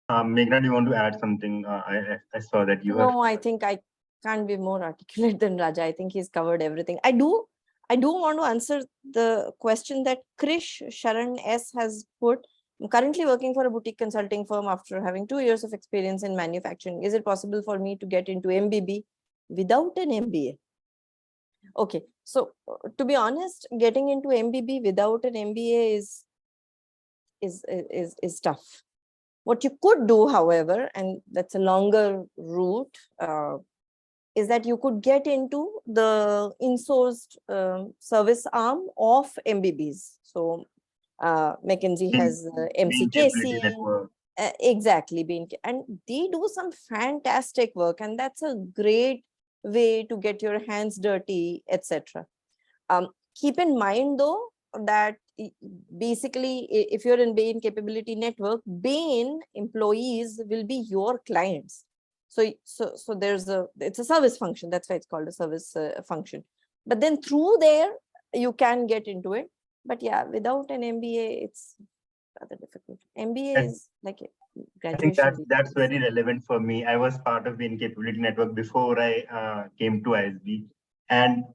Meghna, do you want to add something? I saw that you No, I think I can't be more articulate than Raja. I think he's covered everything. I do want to answer the question that Krish Sharan S has put. I'm currently working for a boutique consulting firm after having 2 years of experience in manufacturing. Is it possible for me to get into MBB without an MBA? Okay, so to be honest, getting into MBB without an MBA is tough. What you could do, however, and that's a longer route, is that you could get into the in-sourced service arm of MBBs. So McKinsey has MCKC, exactly, and they do some fantastic work, and that's a great way to get your hands dirty, etc. Keep in mind though that basically if you're in Bain Capability Network, Bain employees will be your clients. So it's a service function. That's why it's called a service function. But then through there, you can get into it. But yeah, without an MBA, it's rather difficult. MBA is like a graduation. I think that's very relevant for me. I was part of the Capability Network before I came to ISB, and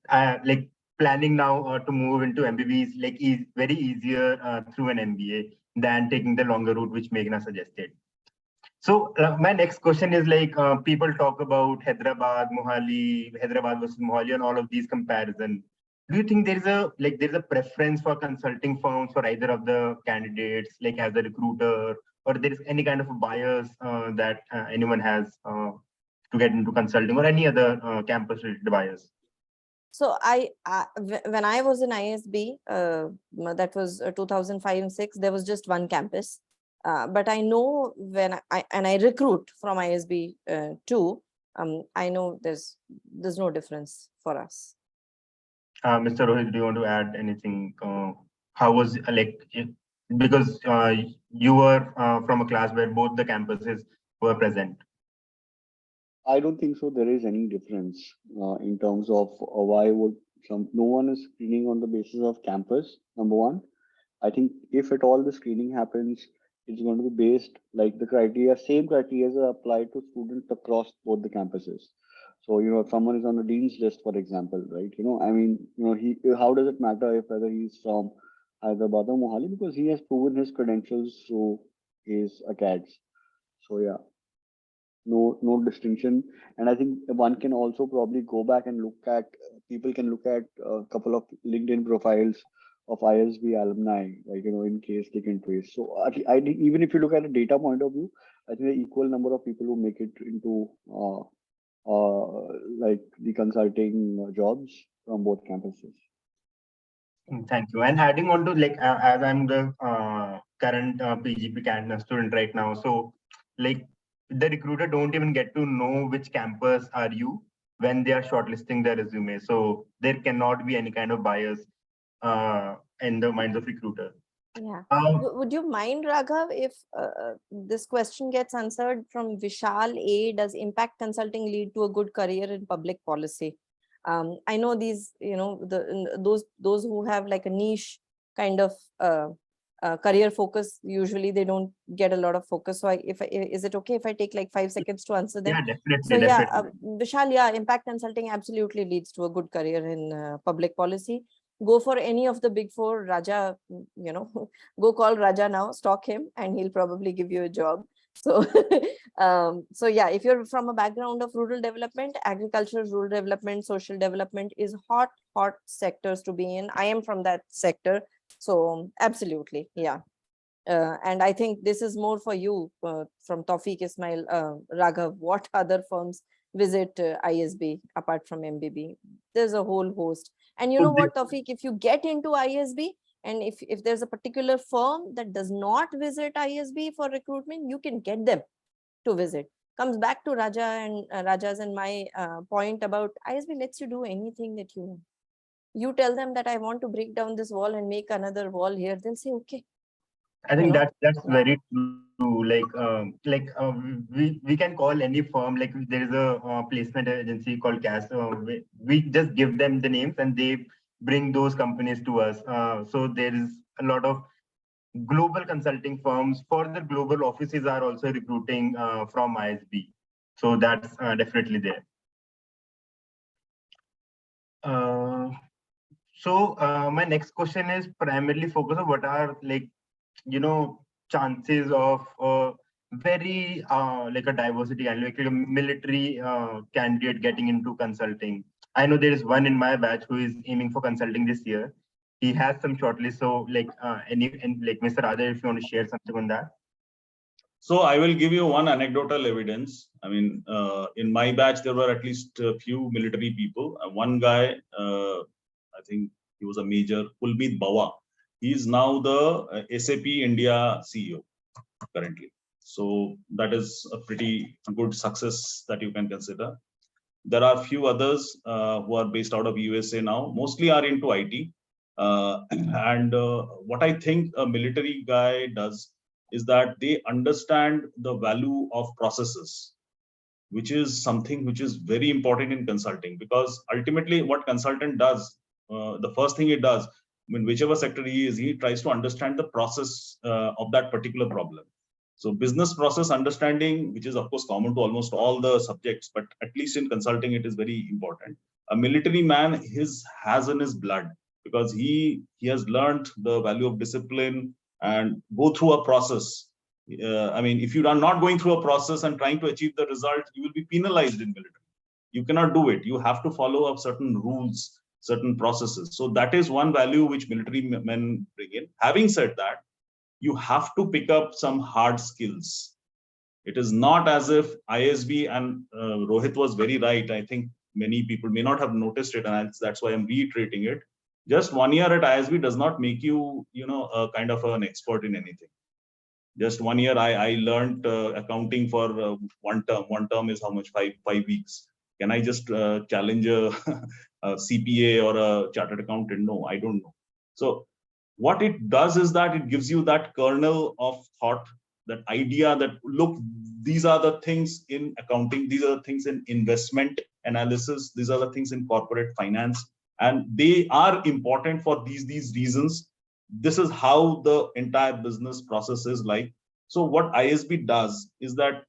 like planning now to move into MBB is very easier through an MBA than taking the longer route, which Meghna suggested. So my next question is people talk about Hyderabad versus Mohali, and all of these comparisons. Do you think there's a preference for consulting firms for either of the candidates, like as a recruiter, or there is any kind of a bias that anyone has to get into consulting, or any other campus-related bias? So when I was in ISB, that was 2005 and 6, there was just one campus. But I know when I recruit from ISB too, I know there's no difference for us. Mr. Rohit, do you want to add anything? How was because you were from a class where both the campuses were present? I don't think so. There is any difference in terms of why would no one is screening on the basis of campus, number one. I think if at all the screening happens, it's going to be based like the same criteria are applied to students across both the campuses. So, if someone is on the dean's list, for example, right, how does it matter whether he's from Hyderabad or Mohali, because he has proven his credentials through his acads. So yeah, no distinction. And I think one can also probably go back and people can look at a couple of LinkedIn profiles of ISB alumni, in case they can trace. So even if you look at a data point of view, I think the equal number of people who make it into the consulting jobs from both campuses. Thank you. And adding on to as I'm the current PGP candidate student right now, so the recruiter don't even get to know which campus are you when they are shortlisting their resume. So there cannot be any kind of bias in the minds of recruiter. Yeah. Would you mind, Raghav, if this question gets answered from Vishal A? Does impact consulting lead to a good career in public policy? I know these, those who have like a niche kind of career focus, usually they don't get a lot of focus. So is it okay if I take like 5 seconds to answer them? Yeah, definitely. So definitely. Vishal, impact consulting absolutely leads to a good career in public policy. go for any of the big four. Raja, go call Raja now, stalk him, and he'll probably give you a job. So, so yeah, if you're from a background of rural development, agriculture, rural development, social development is hot sectors to be in. I am from that sector. So absolutely, yeah. And I think this is more for you from Tawfiq, Ismail, Raghav. What other firms visit ISB apart from MBB? There's a whole host. And you know what, Tawfiq, if you get into ISB, and if there's a particular firm that does not visit ISB for recruitment, you can get them to visit. Comes back to Raja's and my point about ISB lets you do anything that you want. You tell them that I want to break down this wall and make another wall here. They'll say, okay. I think that's very true. We can call any firm, like there is a placement agency called CAS. We just give them the names and they bring those companies to us. So there is a lot of global consulting firms for the global offices are also recruiting from ISB. So that's definitely there. So my next question is primarily focused on what are chances of very like a diversity and like a military candidate getting into consulting. I know there is one in my batch who is aiming for consulting this year. He has some shortlist. So Mr. Raja, if you want to share something on that. So I will give you one anecdotal evidence. I mean, in my batch, there were at least a few military people. One guy, I think he was a major, Kulmeet Bawa. He is now the SAP India CEO currently. So that is a pretty good success that you can consider. There are a few others who are based out of USA now, mostly are into IT. What I think a military guy does is that they understand the value of processes, which is something which is very important in consulting, because ultimately what consultant does, the first thing he does, in whichever sector he is, he tries to understand the process of that particular problem. So business process understanding, which is of course common to almost all the subjects, but at least in consulting, it is very important. A military man has in his blood, because he has learned the value of discipline and go through a process. I mean, if you are not going through a process and trying to achieve the result, you will be penalized in military. You cannot do it. You have to follow up certain rules, certain processes. So that is one value which military men bring in. Having said that, you have to pick up some hard skills. It is not as if ISB, and Rohit was very right. I think many people may not have noticed it, and that's why I'm reiterating it. Just 1 year at ISB does not make you, a kind of an expert in anything. Just 1 year, I learned accounting for one term. One term is how much? Five weeks. Can I just challenge a CPA or a chartered accountant? No, I don't know. So what it does is that it gives you that kernel of thought, that idea that, look, these are the things in accounting, these are the things in investment analysis, these are the things in corporate finance, and they are important for these reasons. This is how the entire business process is like. So what ISB does is that,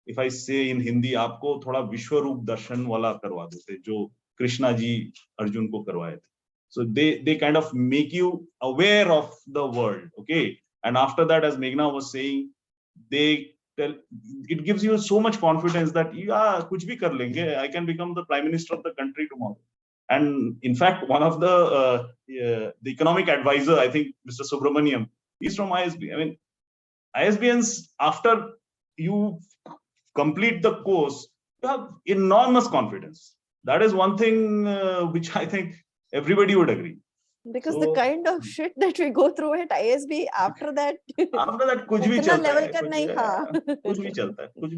if I say in Hindi, aapko thoda Vishwaroop darshan wala karwa dete, jo Krishna ji Arjun ko karwaye the. So they kind of make you aware of the world, okay? And after that, as Meghna was saying, it gives you so much confidence that, yeah, kuch bhi kar lenge, I can become the Prime Minister of the country tomorrow. And in fact, one of the economic advisor, I think Mr. Subramaniam, he's from ISB. I mean, ISBNs, after you complete the course, you have enormous confidence. That is one thing which I think everybody would agree. Because the kind of shit that we go through at ISB, after that kuch bhi chalta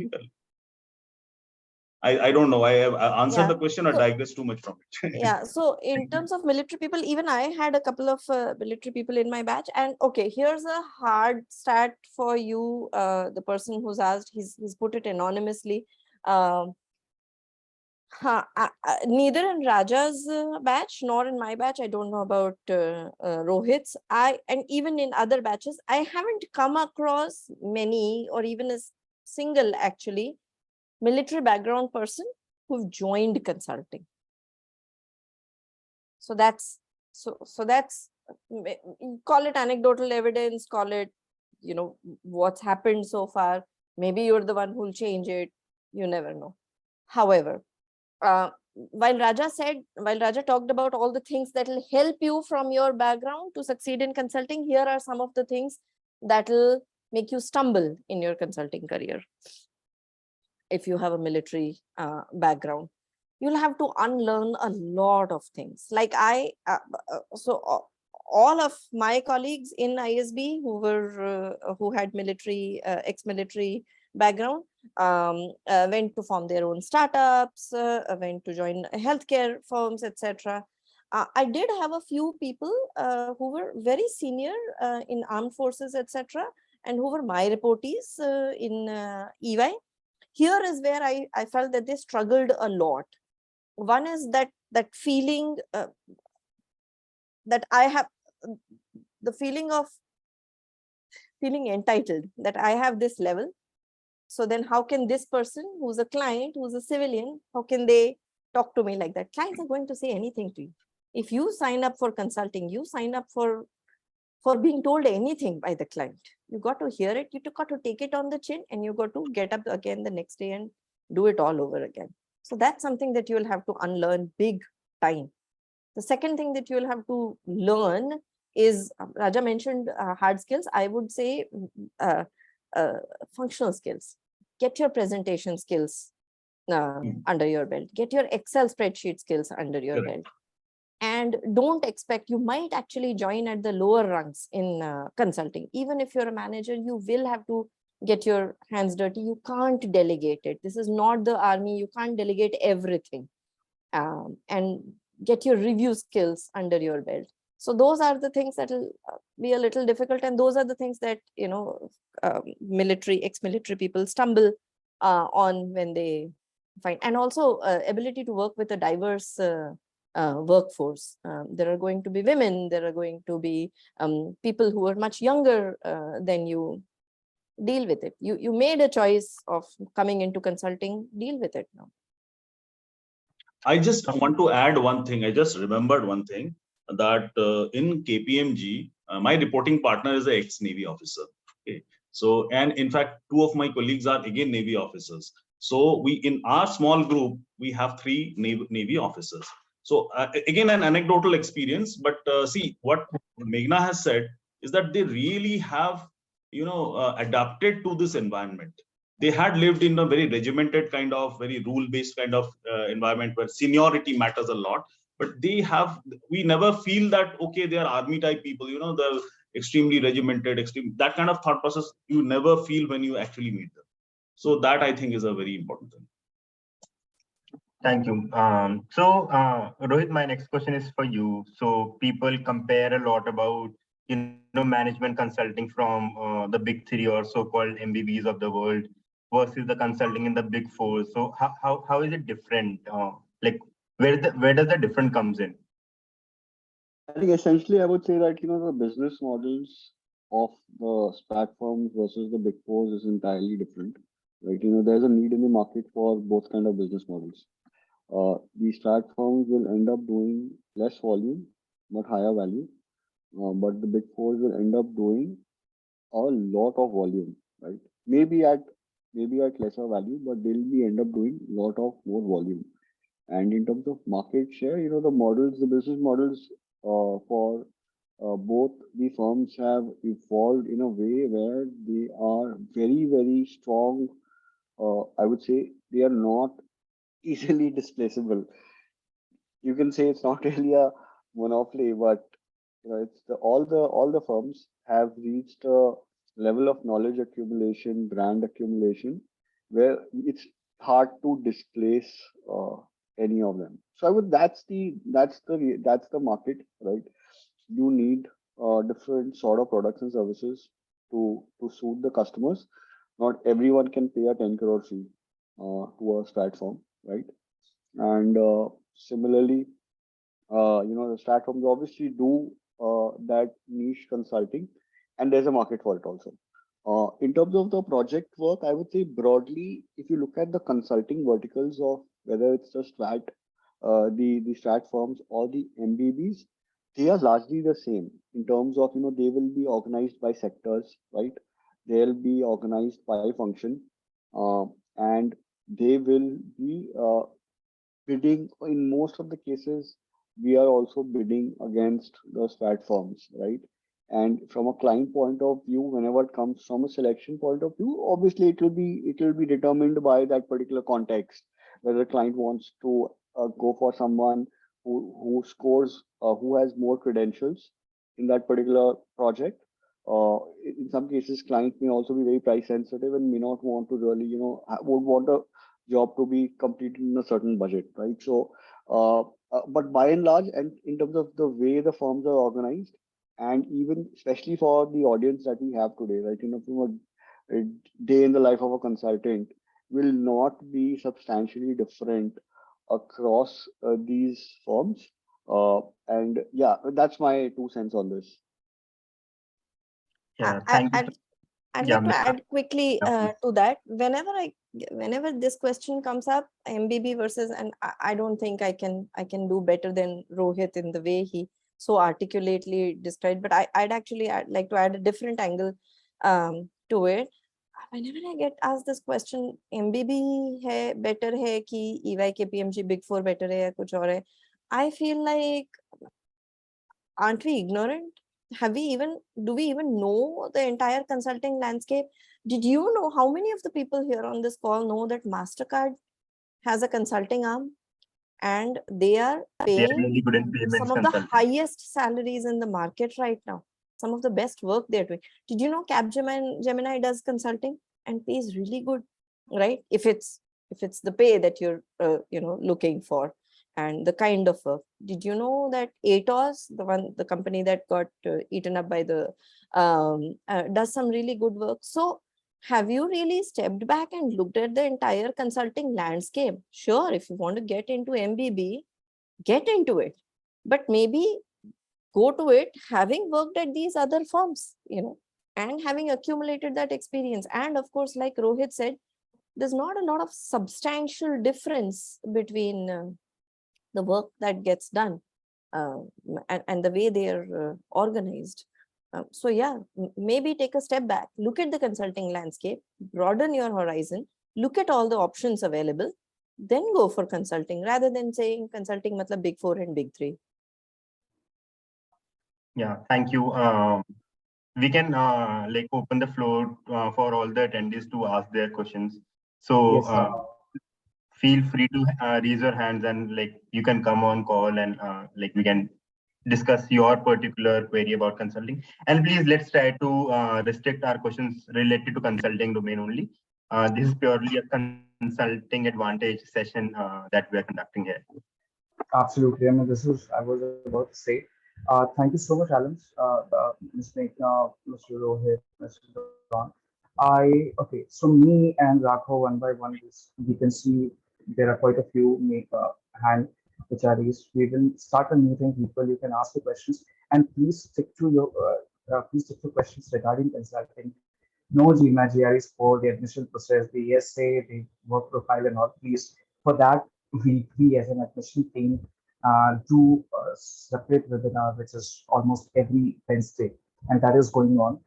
hai. I don't know. I have answered the question or digressed too much from it. Yeah. So in terms of military people, even I had a couple of military people in my batch. And okay, here's a hard stat for you. The person who's asked, he's put it anonymously. Neither in Raja's batch nor in my batch, I don't know about Rohit's. And even in other batches, I haven't come across many, or even a single actually military background person who've joined consulting. So that's So that's, call it anecdotal evidence, call it, what's happened so far. Maybe you're the one who'll change it. You never know. However, while Raja talked about all the things that will help you from your background to succeed in consulting, here are some of the things that will make you stumble in your consulting career. If you have a military background, you'll have to unlearn a lot of things. Like all of my colleagues in ISB who had military, ex-military background, went to form their own startups, went to join healthcare firms, etc. I did have a few people who were very senior in armed forces, etc., and who were my reportees in EY. Here is where I felt that they struggled a lot. One is that feeling that I have, the feeling of feeling entitled, that I have this level. So then how can this person who's a client, who's a civilian, how can they talk to me like that? Clients are going to say anything to you. If you sign up for consulting, you sign up for being told anything by the client. You got to hear it, you got to take it on the chin, and you got to get up again the next day and do it all over again. So that's something that you will have to unlearn big time. The second thing that you will have to learn is, Raja mentioned hard skills. I would say functional skills. Get your presentation skills under your belt. Get your Excel spreadsheet skills under your belt. And don't expect, you might actually join at the lower rungs in consulting. Even if you're a manager, you will have to get your hands dirty. You can't delegate it. This is not the army. You can't delegate everything. And get your review skills under your belt. So those are the things that will be a little difficult. And those are the things that, military, ex-military people stumble on when they find. And also ability to work with a diverse workforce. There are going to be women, there are going to be people who are much younger than you. Deal with it. You made a choice of coming into consulting, deal with it now. I just want to add one thing. I just remembered one thing, that in KPMG, my reporting partner is an ex-Navy officer. Okay. So, and in fact, two of my colleagues are again Navy officers. So we, in our small group, we have 3 Navy officers. So again, an anecdotal experience, but see what Meghna has said is that they really have, adapted to this environment. They had lived in a very regimented kind of, very rule-based kind of environment where seniority matters a lot. But we never feel that, okay, they are army type people, they're extremely regimented, that kind of thought process you never feel when you actually meet them. So that, I think, is a very important thing. Thank you. Rohit, my next question is for you. So people compare a lot about, management consulting from the big 3 or so-called MBBs of the world versus the consulting in the big 4. So how is it different? Like where does the difference comes in? I think essentially I would say that, the business models of the platforms versus the big 4s is entirely different, right? There's a need in the market for both kind of business models. These platforms will end up doing less volume, but higher value. But the big 4s will end up doing a lot of volume, right? Maybe at lesser value, but they'll end up doing a lot of more volume. And in terms of market share, the business models for both the firms have evolved in a way where they are very, very strong. I would say they are not easily displaceable. You can say it's not really a monopoly, but it's all the firms have reached a level of knowledge accumulation, brand accumulation, where it's hard to displace any of them. So I would that's the market, right? You need different sort of products and services to suit the customers. Not everyone can pay a 10 crore fee to a platform, right? And similarly, the platforms obviously do that niche consulting, and there's a market for it also. In terms of the project work, I would say broadly, if you look at the consulting verticals of whether it's the strat, the strat firms or the MBBs, they are largely the same in terms of, they will be organized by sectors, right? They'll be organized by function, uh, and they will be bidding. In most of the cases, we are also bidding against those platforms, right? And from a client point of view, whenever it comes from a selection point of view, obviously it will be determined by that particular context, whether the client wants to go for someone who scores, who has more credentials in that particular project. In some cases, client may also be very price sensitive and may not want to really, would want a job to be completed in a certain budget, right? So, but by and large, and in terms of the way the firms are organized, and even especially for the audience that we have today, right? From a day in the life of a consultant will not be substantially different across these firms. And yeah, that's my 2 cents on this. Yeah, thank you. I'd Yeah, like to add quickly yeah, to that. Whenever this question comes up, MBB versus, and I don't think I can do better than Rohit in the way he so articulately described. But I'd actually like to add a different angle to it. Whenever I get asked this question, MBB है better है कि EY KPMG Big Four better है या कुछ और है, I feel like, aren't we ignorant? Do we even know the entire consulting landscape? Did you know how many of the people here on this call know that MasterCard has a consulting arm and they are they are paying really good in payments some of the consulting. highest salaries in the market right now, some of the best work they're doing? Did you know Capgemini does consulting and pays really good, right? If it's the pay that you're looking for and the kind of work. Did you know that Atos, the company that got eaten up by the does some really good work? So have you really stepped back and looked at the entire consulting landscape? Sure, if you want to get into MBB, get into it, but maybe go to it having worked at these other firms, and having accumulated that experience. And of course, like Rohit said, there's not a lot of substantial difference between the work that gets done and the way they are organized. So yeah, maybe take a step back, look at the consulting landscape, broaden your horizon, look at all the options available, then go for consulting rather than saying consulting matlab Big Four and Big Three. Yeah, thank you. We can open the floor for all the attendees to ask their questions. So Yes, feel free to raise your hands and you can come on call and we can discuss your particular query about consulting. And please, let's try to restrict our questions related to consulting domain only. This is purely a consulting advantage session that we are conducting here. absolutely. I mean, this is I was about to say. Thank you so much, Alan, Ms. Meghna, Mr. Rohit, Mr. Don. Okay. So me and Rakho, one by one, we can see there are quite a few hand which are raised. We will start unmuting people. You can ask the questions, and please stick to your questions regarding consulting. No GMAGRs for the admission process, the essay, the work profile, and all. Please, for that, we as an admission team do a separate webinar, which is almost every Wednesday, and that is going on.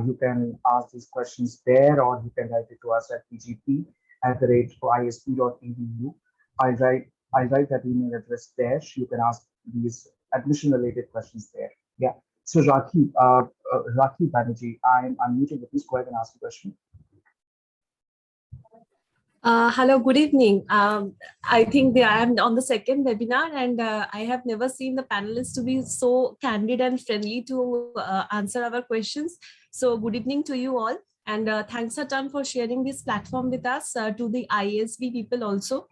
You can ask these questions there, or you can write it to us at pgp@isb.edu. I'll write that email address there. You can ask these admission-related questions there. Yeah. So Rakhi Banerjee, I'm unmuted. Please go ahead and ask the question. Hello, good evening. I think I am on the second webinar, and I have never seen the panelists to be so candid and friendly to answer our questions. So good evening to you all, and thanks a ton for sharing this platform with us, to the ISB people also.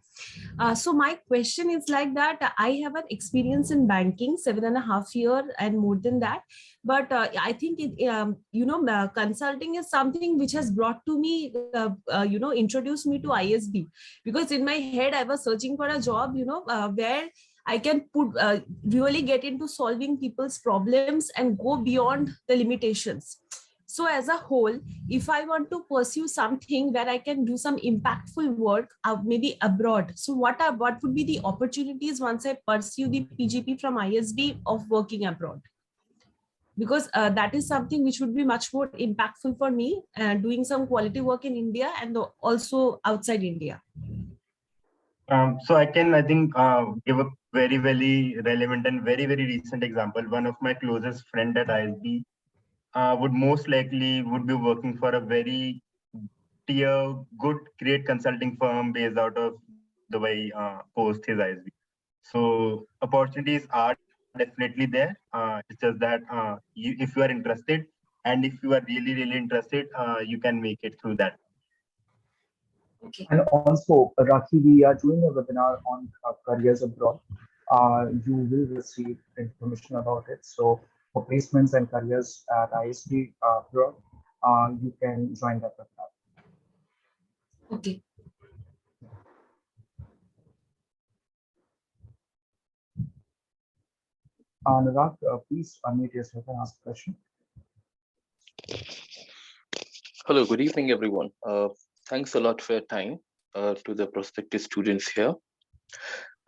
So my question is like that. I have an experience in banking, 7.5 years and more than that. But I think consulting is something which has brought to me, introduced me to ISB, because in my head I was searching for a job, where I can really get into solving people's problems and go beyond the limitations. So as a whole, if I want to pursue something where I can do some impactful work, maybe abroad, so what would be the opportunities once I pursue the PGP from ISB of working abroad? Because that is something which would be much more impactful for me, doing some quality work in India and also outside India. So I think, give a very, very relevant and very, very recent example. One of my closest friend at ISB would most likely would be working for a very good, great consulting firm based out of Dubai, post his ISB. So opportunities are definitely there. It's just that if you are interested, and if you are really, really interested, you can make it through that. Okay. And also, Rakhi, we are doing a webinar on careers abroad. You will receive information about it. So for placements and careers at ISB abroad, you can join that webinar. Okay. Anurag, please unmute yourself and ask a question. Hello, good evening, everyone. Thanks a lot for your time to the prospective students here.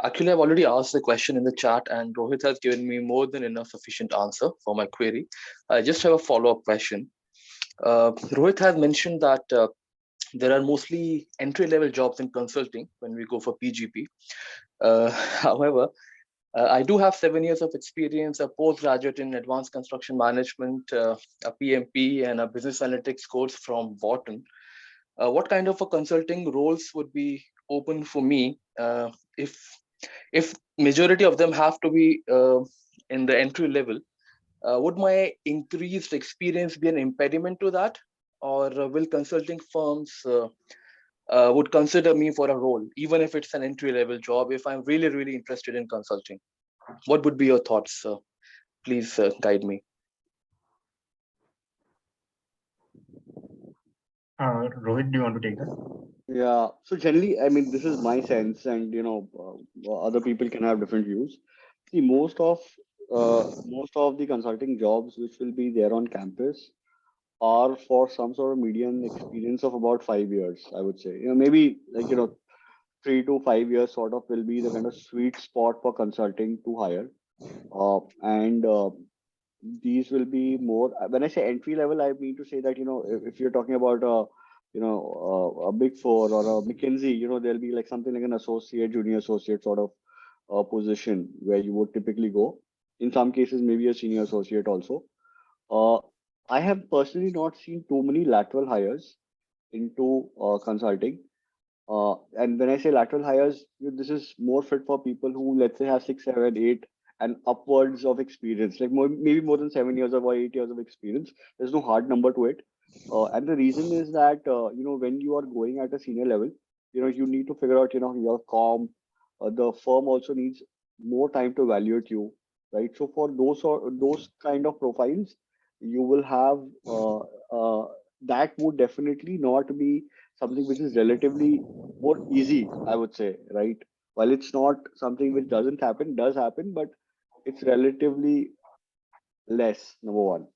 Actually, I've already asked the question in the chat and Rohit has given me more than enough sufficient answer for my query. I just have a follow-up question. Rohit has mentioned that there are mostly entry-level jobs in consulting when we go for PGP. However, I do have 7 years of experience, a postgraduate in advanced construction management, a PMP and a business analytics course from Wharton. What kind of a consulting roles would be open for me if majority of them have to be in the entry level? Would my increased experience be an impediment to that, or will consulting firms would consider me for a role, even if it's an entry level job, if I'm really, really interested in consulting? What would be your thoughts? Please guide me. Rohit, do you want to take that? Yeah. So generally, I mean, this is my sense, and other people can have different views. See, most of the consulting jobs which will be there on campus are for some sort of median experience of about 5 years, I would say. Maybe 3 to 5 years sort of will be the kind of sweet spot for consulting to hire. And these will be more, when I say entry level, I mean to say that, if you're talking about a Big Four or a McKinsey, there'll be like something like an associate, junior associate sort of position where you would typically go. In some cases, maybe a senior associate also. I have personally not seen too many lateral hires into consulting. And when I say lateral hires, this is more fit for people who, let's say, have 6, 7, 8, and upwards of experience, like maybe more than 7 years or 8 years of experience. There's no hard number to it. And the reason is that, when you are going at a senior level, you need to figure out, your comp. The firm also needs more time to evaluate you, right? So for those kind of profiles, you will have that would definitely not be something which is relatively more easy, I would say, right? While it's not something which does happen, but it's relatively less, number one.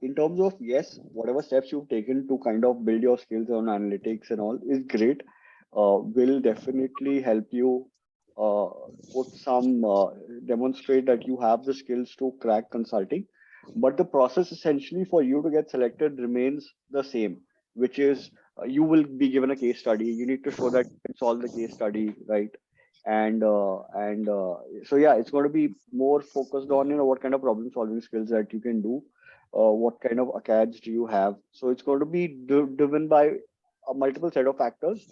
In terms of, yes, whatever steps you've taken to kind of build your skills on analytics and all is great. Will definitely help you demonstrate that you have the skills to crack consulting. But the process essentially for you to get selected remains the same, which is you will be given a case study. You need to show that you can solve the case study, right? So yeah, it's going to be more focused on what kind of problem solving skills that you can do, what kind of acads do you have. So it's going to be driven by a multiple set of factors,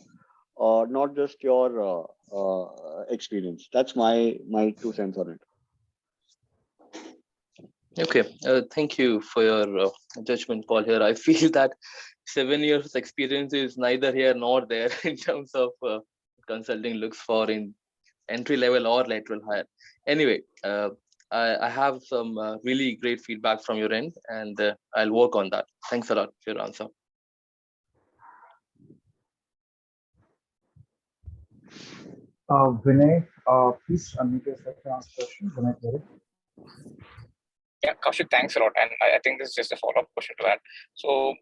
not just your experience. That's my 2 cents on it. Okay, thank you for your judgment call here. I feel that 7 years experience is neither here nor there in terms of consulting looks for in entry level or lateral hire. Anyway, I have some really great feedback from your end, and I'll work on that. Thanks a lot for your answer. Vinay, please unmute yourself and ask a question. Vinay, Yeah, Kaushik, thanks a lot. And I think this is just a follow-up question to that. So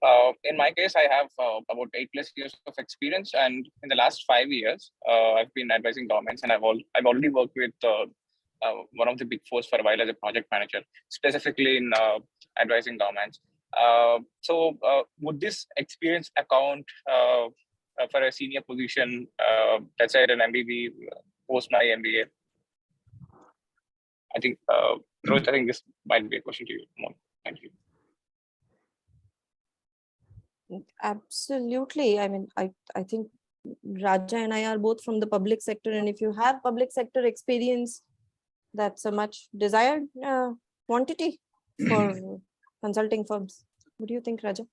in my case, I have about 8+ years of experience. And in the last 5 years, I've been advising governments, and I've already worked with one of the big fours for a while as a project manager, specifically in advising governments. So would this experience account for a senior position, let's say at an MBB, post my MBA? I think, Rohit, I think this might be a question to you more. Thank you. Absolutely. I mean, I think Raja and I are both from the public sector, and if you have public sector experience, that's a much desired quantity for consulting firms. What do you think, Raja?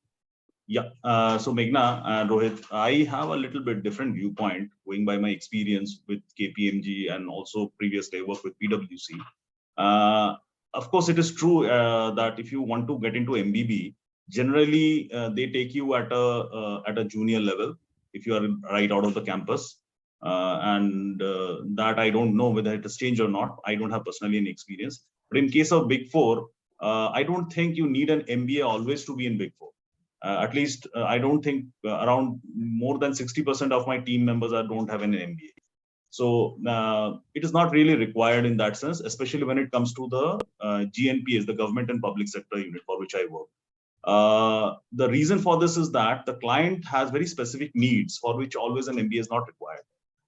Yeah. So Meghna and Rohit, I have a little bit different viewpoint going by my experience with KPMG and also previously I worked with PwC. Of course, it is true that if you want to get into MBB, generally they take you at a junior level if you are right out of the campus. And that I don't know whether it has changed or not. I don't have personally any experience. But in case of Big Four, I don't think you need an MBA always to be in Big Four. At least I don't think around more than 60% of my team members don't have an MBA. So it is not really required in that sense, especially when it comes to the GNPs, the government and public sector unit for which I work. The reason for this is that the client has very specific needs for which always an MBA is not required.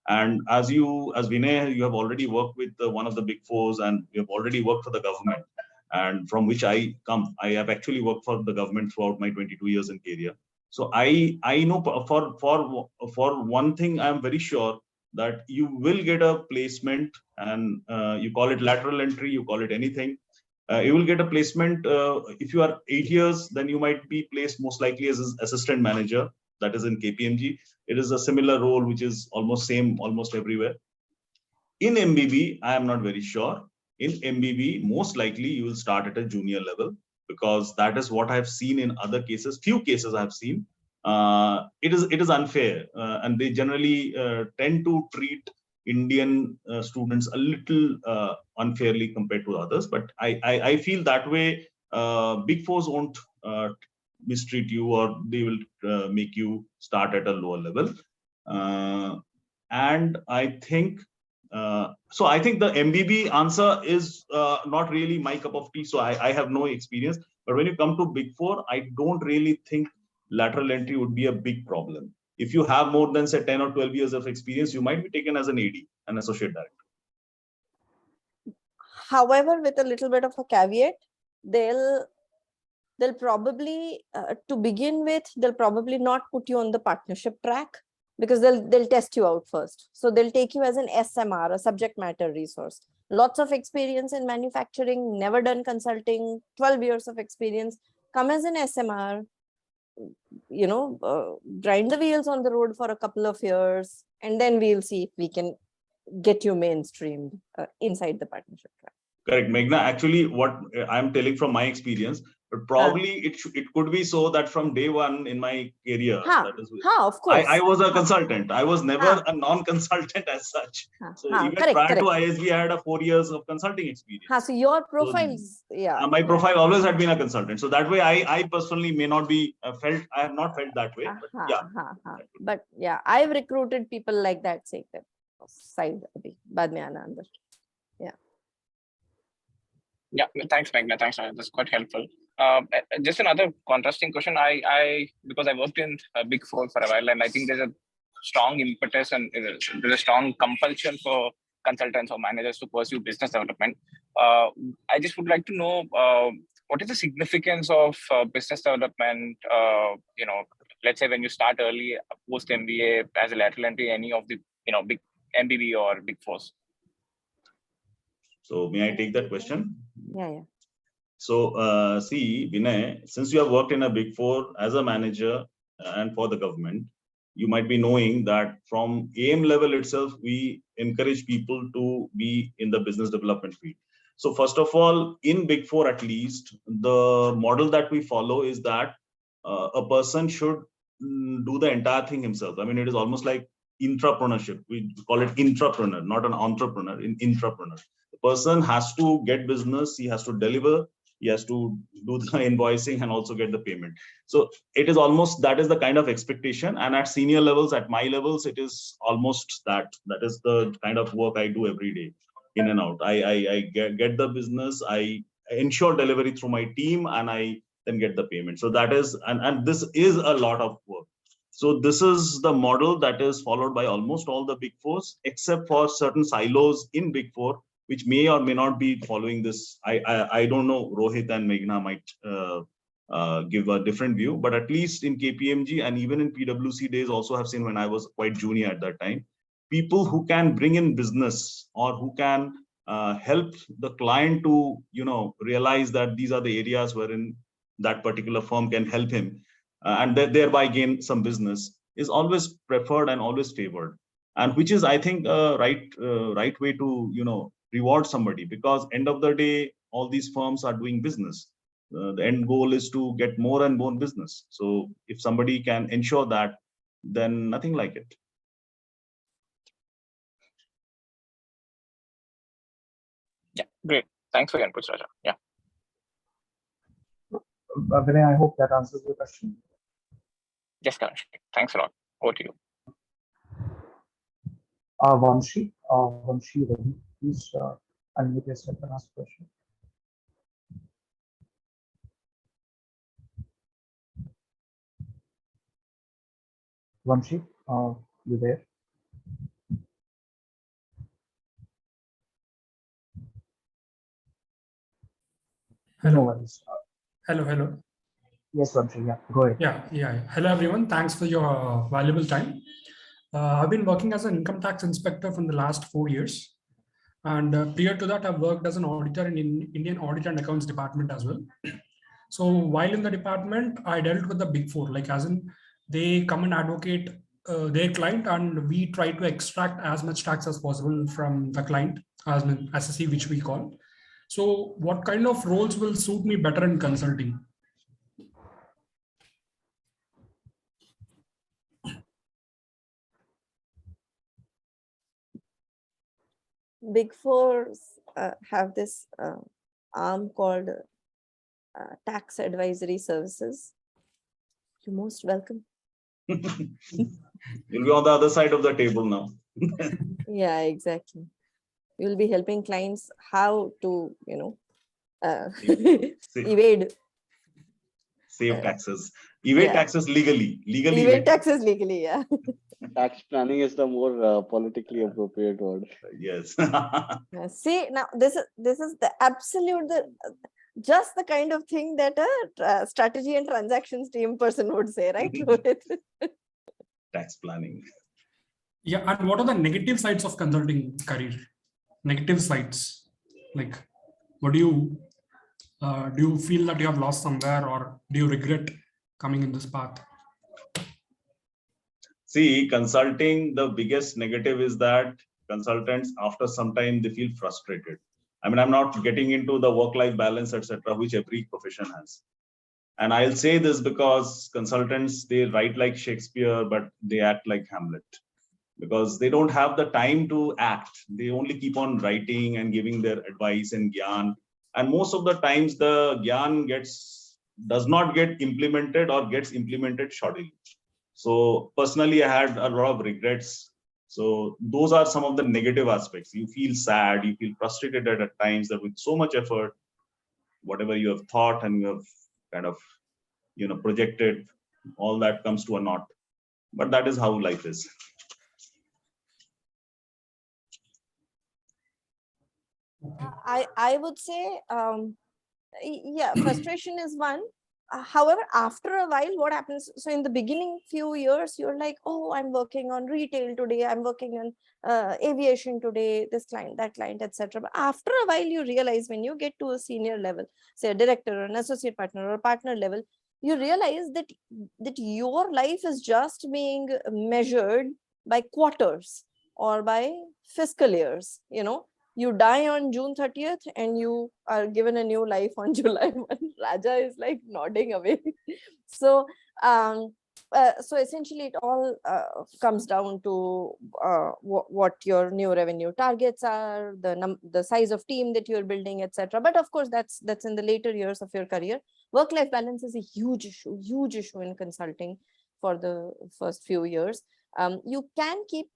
And as Vinay, you have already worked with one of the Big Fours and you have already worked for the government. And from which I come, I have actually worked for the government throughout my 22 years in career. So I know for one thing, I am very sure that you will get a placement, and you call it lateral entry, you call it anything. You will get a placement. If you are 8 years, then you might be placed most likely as an assistant manager. That is in KPMG. It is a similar role, which is almost same almost everywhere. In MBB, I am not very sure. In MBB, most likely you will start at a junior level, because that is what I have seen in other cases. Few cases I have seen. It is unfair, and they generally tend to treat Indian students a little unfairly compared to others. But I feel that way. Big Fours won't mistreat you, or they will make you start at a lower level. And I think. So I think the MBB answer is not really my cup of tea. So I have no experience. But when you come to Big Four, I don't really think lateral entry would be a big problem. If you have more than say 10 or 12 years of experience, you might be taken as an AD, an associate director. However, with a little bit of a caveat, they'll probably, to begin with, they'll probably not put you on the partnership track, because they'll test you out first. So they'll take you as an SMR, a subject matter resource. Lots of experience in manufacturing, never done consulting, 12 years of experience, come as an SMR, grind the wheels on the road for a couple of years, and then we'll see if we can get you mainstreamed inside the partnership track. Correct, Meghna. Actually, what I'm telling from my experience, but probably it could be so that from day one in my career, that is, of course, I was a consultant. I was never a non-consultant as such. So even prior to ISB, I had a 4 years of consulting experience. So your profiles, my profile always had been a consultant. So that way, I personally may not be I have not felt that way. But yeah. But yeah, I've recruited people like that. Say that side baad mein aana andar. Yeah, thanks, Meghna. Thanks, that's quite helpful. Just another contrasting question. Because I worked in Big Four for a while, and I think there's a strong impetus and there's a strong compulsion for consultants or managers to pursue business development. I just would like to know what is the significance of business development? Let's say when you start early, post MBA as a lateral entry, any of the big MBB or Big Fours. So may I take that question? Yeah. So see, Vinay, since you have worked in a Big Four as a manager and for the government, you might be knowing that from AM level itself, we encourage people to be in the business development field. So first of all, in Big Four at least, the model that we follow is that a person should do the entire thing himself. I mean, it is almost like intrapreneurship. We call it intrapreneur, not an entrepreneur, intrapreneur. The person has to get business, he has to deliver, he has to do the invoicing and also get the payment. So it is almost, that is the kind of expectation. And at senior levels, at my levels, it is almost that is the kind of work I do every day, in and out. I get the business, I ensure delivery through my team, and I then get the payment. So that is, and this is a lot of work. So this is the model that is followed by almost all the big fours, except for certain silos in big four, which may or may not be following this. I don't know, Rohit and Meghna might give a different view, but at least in KPMG and even in PwC days also have seen, when I was quite junior at that time, people who can bring in business or who can help the client to, realize that these are the areas wherein that particular firm can help him and thereby gain some business, is always preferred and always favored, and which is, I think, right way to reward somebody, because end of the day, all these firms are doing business. The end goal is to get more and more business. So if somebody can ensure that, then nothing like it. Yeah, great. Thanks for your inputs, Raja. Yeah. Vinay, I hope that answers your question. Yes, Karan. Thanks a lot. Over to you. Vanshi, Ravi, please unmute yourself and ask a question. Vanshi, you there? Hello. No worries. Hello. Yes, Vanshi, yeah, go ahead. Yeah. Hello, everyone. Thanks for your valuable time. I've been working as an income tax inspector from the last 4 years. And prior to that, I've worked as an auditor in Indian Audit and Accounts Department as well. So while in the department, I dealt with the big four, like as in they come and advocate their client, and we try to extract as much tax as possible from the client, as an SSE, which we call. So what kind of roles will suit me better in consulting? Big Fours have this arm called tax advisory services. You're most welcome. You'll be on the other side of the table now. Yeah, exactly. You'll be helping clients how to, evade. Save taxes. Evade taxes legally. Evade taxes legally, yeah. Tax planning is the more politically appropriate word. Yes. See, now this is the absolute, just the kind of thing that a strategy and transactions team person would say, right? Tax planning. Yeah, and what are the negative sides of consulting career? Negative sides, like what do you feel that you have lost somewhere, or do you regret coming in this path? See, consulting, the biggest negative is that consultants, after some time, they feel frustrated. I mean, I'm not getting into the work-life balance, etc., which every profession has. And I'll say this because consultants, they write like Shakespeare, but they act like Hamlet, because they don't have the time to act. They only keep on writing and giving their advice and gyan. And most of the times the gyan does not get implemented or gets implemented shoddily. So personally, I had a lot of regrets. So those are some of the negative aspects. You feel sad, you feel frustrated at times that with so much effort, whatever you have thought and you have kind of, projected, all that comes to a naught. But that is how life is. I would say, yeah, frustration is one. However, after a while, what happens? So in the beginning few years, you're like, oh, I'm working on retail today. I'm working on aviation today, this client, that client, etc. But after a while, you realize when you get to a senior level, say a director or an associate partner or a partner level, you realize that your life is just being measured by quarters or by fiscal years, You die on June 30th and you are given a new life on July 1. Raja is like nodding away. So so essentially it all comes down to what your new revenue targets are, the size of team that you're building, etc. But of course, that's in the later years of your career. Work-life balance is a huge issue in consulting for the first few years. You can keep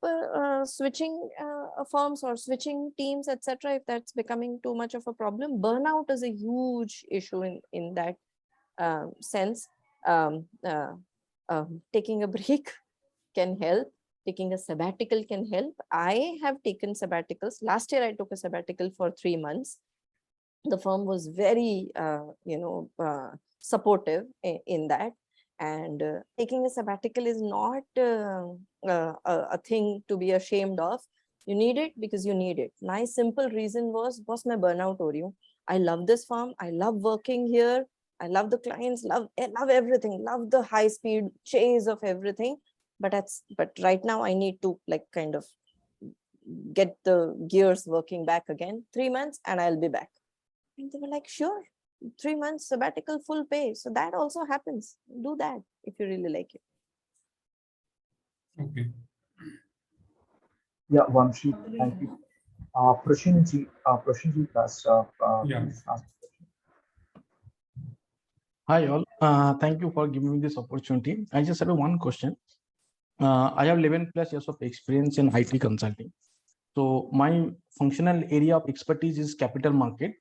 switching firms or switching teams, etc. if that's becoming too much of a problem. Burnout is a huge issue in that sense. Taking a break can help. Taking a sabbatical can help. I have taken sabbaticals. Last year, I took a sabbatical for 3 months. The firm was very, supportive in that. And taking a sabbatical is not a thing to be ashamed of. You need it because you need it. My simple reason was my burnout ho rahi hu. I love this firm. I love working here. I love the clients, love everything, love the high speed chase of everything. But right now I need to kind of get the gears working back again. 3 months and I'll be back. And they were like, sure, 3 months sabbatical, full pay. So that also happens. Do that if you really like it. Okay. Yeah, Vamshi, thank you. Prashanji plus, Yeah. please ask. Hi all, thank you for giving me this opportunity. I just have one question. I have 11 plus years of experience in IT consulting. So my functional area of expertise is capital market,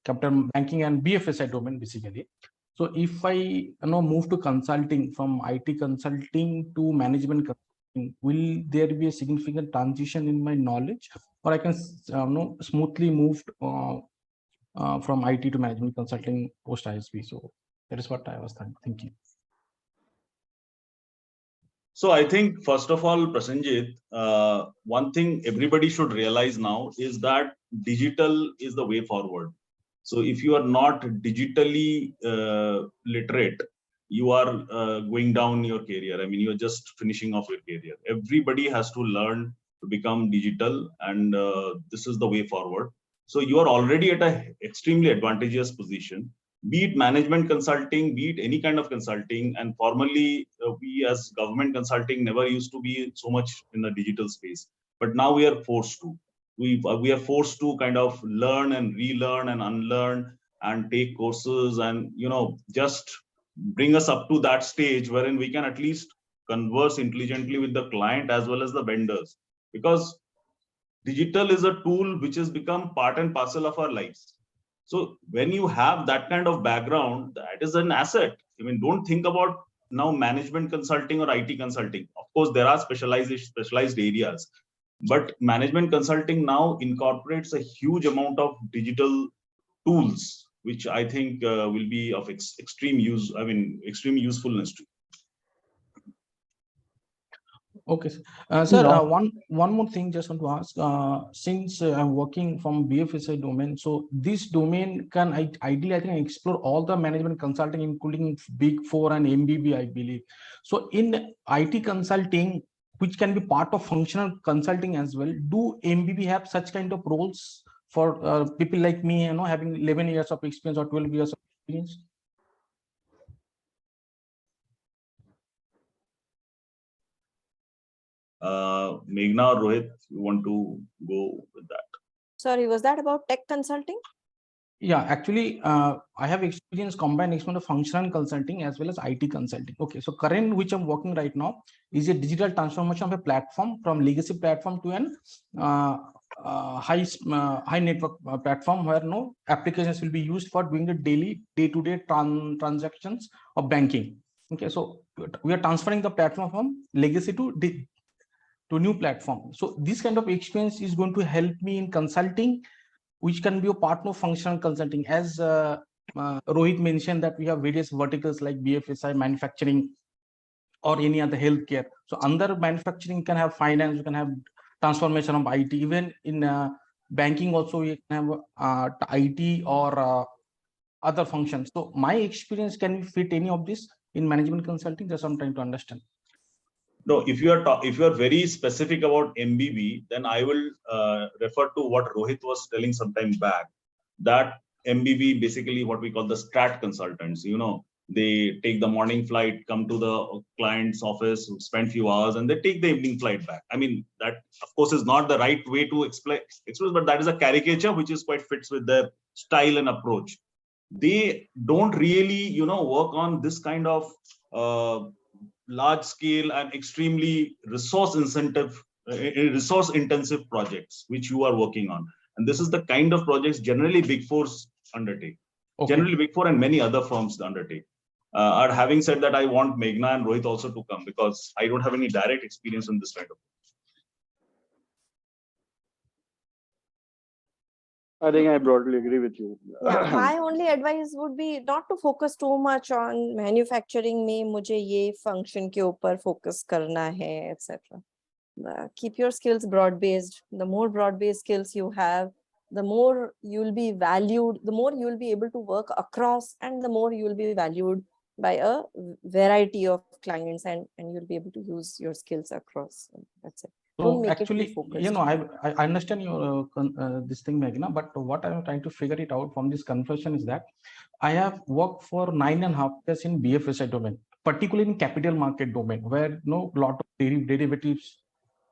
capital banking and BFSI domain basically. So if I move to consulting from IT consulting to management consulting, will there be a significant transition in my knowledge, or I can smoothly move from IT to management consulting post ISB? So that is what I was thinking. So I think, first of all, Prasenjit, one thing everybody should realize now is that digital is the way forward. So if you are not digitally literate, you are going down your career. I mean, you're just finishing off your career. Everybody has to learn to become digital, and this is the way forward. So you are already at an extremely advantageous position. Be it management consulting, be it any kind of consulting, and formerly we as government consulting never used to be so much in the digital space, but now we are forced to. We are forced to kind of learn and relearn and unlearn and take courses and just bring us up to that stage wherein we can at least converse intelligently with the client as well as the vendors, because digital is a tool which has become part and parcel of our lives. So when you have that kind of background, that is an asset. I mean, don't think about now management consulting or IT consulting. Of course, there are specialized areas, but management consulting now incorporates a huge amount of digital tools, which I think will be of extreme use. I mean, extreme usefulness to you. Okay, sir. One more thing, just want to ask. Since I'm working from BFSI domain, so this domain can ideally I think explore all the management consulting, including Big Four and MBB, I believe. So in IT consulting, which can be part of functional consulting as well, do MBB have such kind of roles for people like me, having 11 years of experience or 12 years of experience? Meghna or Rohit, you want to go with that? Sorry, was that about tech consulting? Yeah, actually, I have combined experience of functional consulting as well as IT consulting. Okay, so current which I'm working right now is a digital transformation of a platform from legacy platform to an high network platform where no applications will be used for doing the daily day-to-day transactions of banking. Okay, so we are transferring the platform from legacy to new platform. So this kind of experience is going to help me in consulting, which can be a part of functional consulting. As Rohit mentioned that we have various verticals like BFSI, manufacturing, or any other healthcare. So under manufacturing, you can have finance, you can have transformation of IT. Even in banking also, you can have IT or other functions. So my experience, can fit any of this in management consulting? That's what I'm trying to understand. No, if you are very specific about MBB, then I will refer to what Rohit was telling some time back, that MBB basically what we call the strat consultants. They take the morning flight, come to the client's office, spend few hours, and they take the evening flight back. I mean, that of course is not the right way to express, but that is a caricature which is quite fits with their style and approach. They don't really, work on this kind of large scale and extremely resource intensive projects which you are working on. And this is the kind of projects generally Big Fours undertake. Okay. Generally Big Four and many other firms undertake. Having said that, I want Meghna and Rohit also to come because I don't have any direct experience in this kind of. I think I broadly agree with you. Yeah, my only advice would be not to focus too much on manufacturing में मुझे ये function के ऊपर focus करना है, etc. Keep your skills broad-based. The more broad-based skills you have, the more you'll be valued, the more you'll be able to work across, and the more you'll be valued by a variety of clients, and you'll be able to use your skills across. That's it. So actually, I understand your this thing, Meghna, but what I'm trying to figure it out from this conversation is that I have worked for 9.5 years in BFSI domain, particularly in capital market domain, where lot of derivatives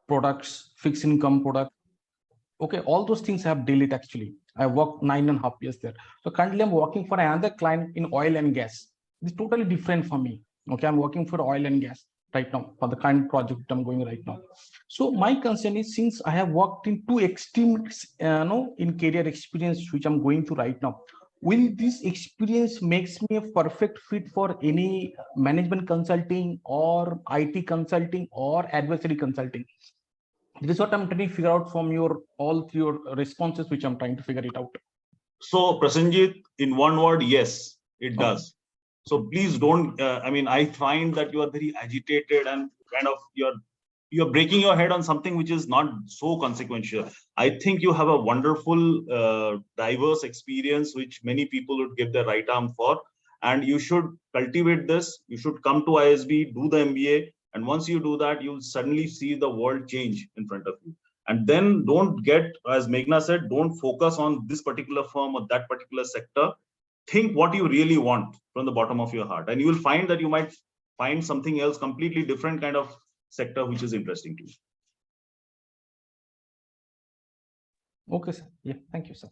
products, fixed income products. Okay, all those things I have dealt it actually. I worked 9.5 years there. So currently I'm working for another client in oil and gas. It's totally different for me. Okay, I'm working for oil and gas right now for the kind of project I'm going right now. So my concern is, since I have worked in two extremes, in career experience, which I'm going through right now, will this experience makes me a perfect fit for any management consulting or IT consulting or advisory consulting? This is what I'm trying to figure out from all your responses, which I'm trying to figure it out. So Prasenjit, in one word, yes, it does. So please don't, I find that you are very agitated and kind of you're breaking your head on something which is not so consequential. I think you have a wonderful, diverse experience, which many people would give their right arm for. And you should cultivate this. You should come to ISB, do the MBA. And once you do that, you'll suddenly see the world change in front of you. And then don't get, as Meghna said, don't focus on this particular firm or that particular sector. Think what you really want from the bottom of your heart. And you will find that you might find something else, completely different kind of sector, which is interesting to you. Okay, sir. Yeah, thank you, sir.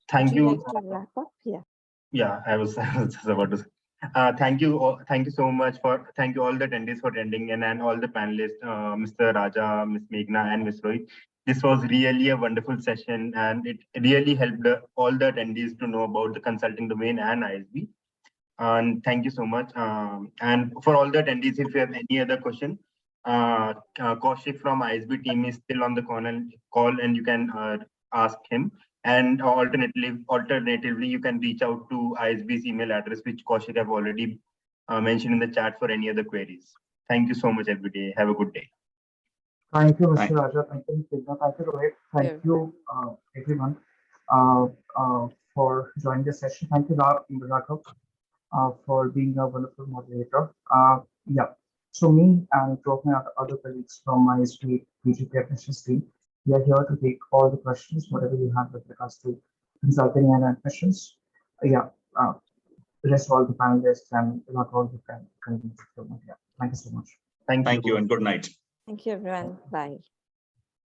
Thank you. Would you like to wrap up? Yeah. Yeah, I was just about to say. Thank you so much thank you all the attendees for attending and all the panelists, Mr. Raja, Ms. Meghna, and Ms. Rohit. This was really a wonderful session, and it really helped all the attendees to know about the consulting domain and ISB. And thank you so much. And for all the attendees, if you have any other question, Kaushik from ISB team is still on the call, and you can ask him. And alternatively, you can reach out to ISB's email address, which Kaushik have already mentioned in the chat for any other queries. Thank you so much, everybody. Have a good day. Thank you, Mr. Raja. Thank you, Meghna. Thank you, Rohit. Thank you, everyone, for joining the session. Thank you, Raghav, for being a wonderful moderator. Yeah. So me and two of my other colleagues from my ISB PGP admissions team, we are here to take all the questions, whatever you have with regards to consulting and admissions. Yeah. The rest of all the panelists and not all the can. Yeah. Thank you so much. Thank you and good night. Thank you, everyone. Bye.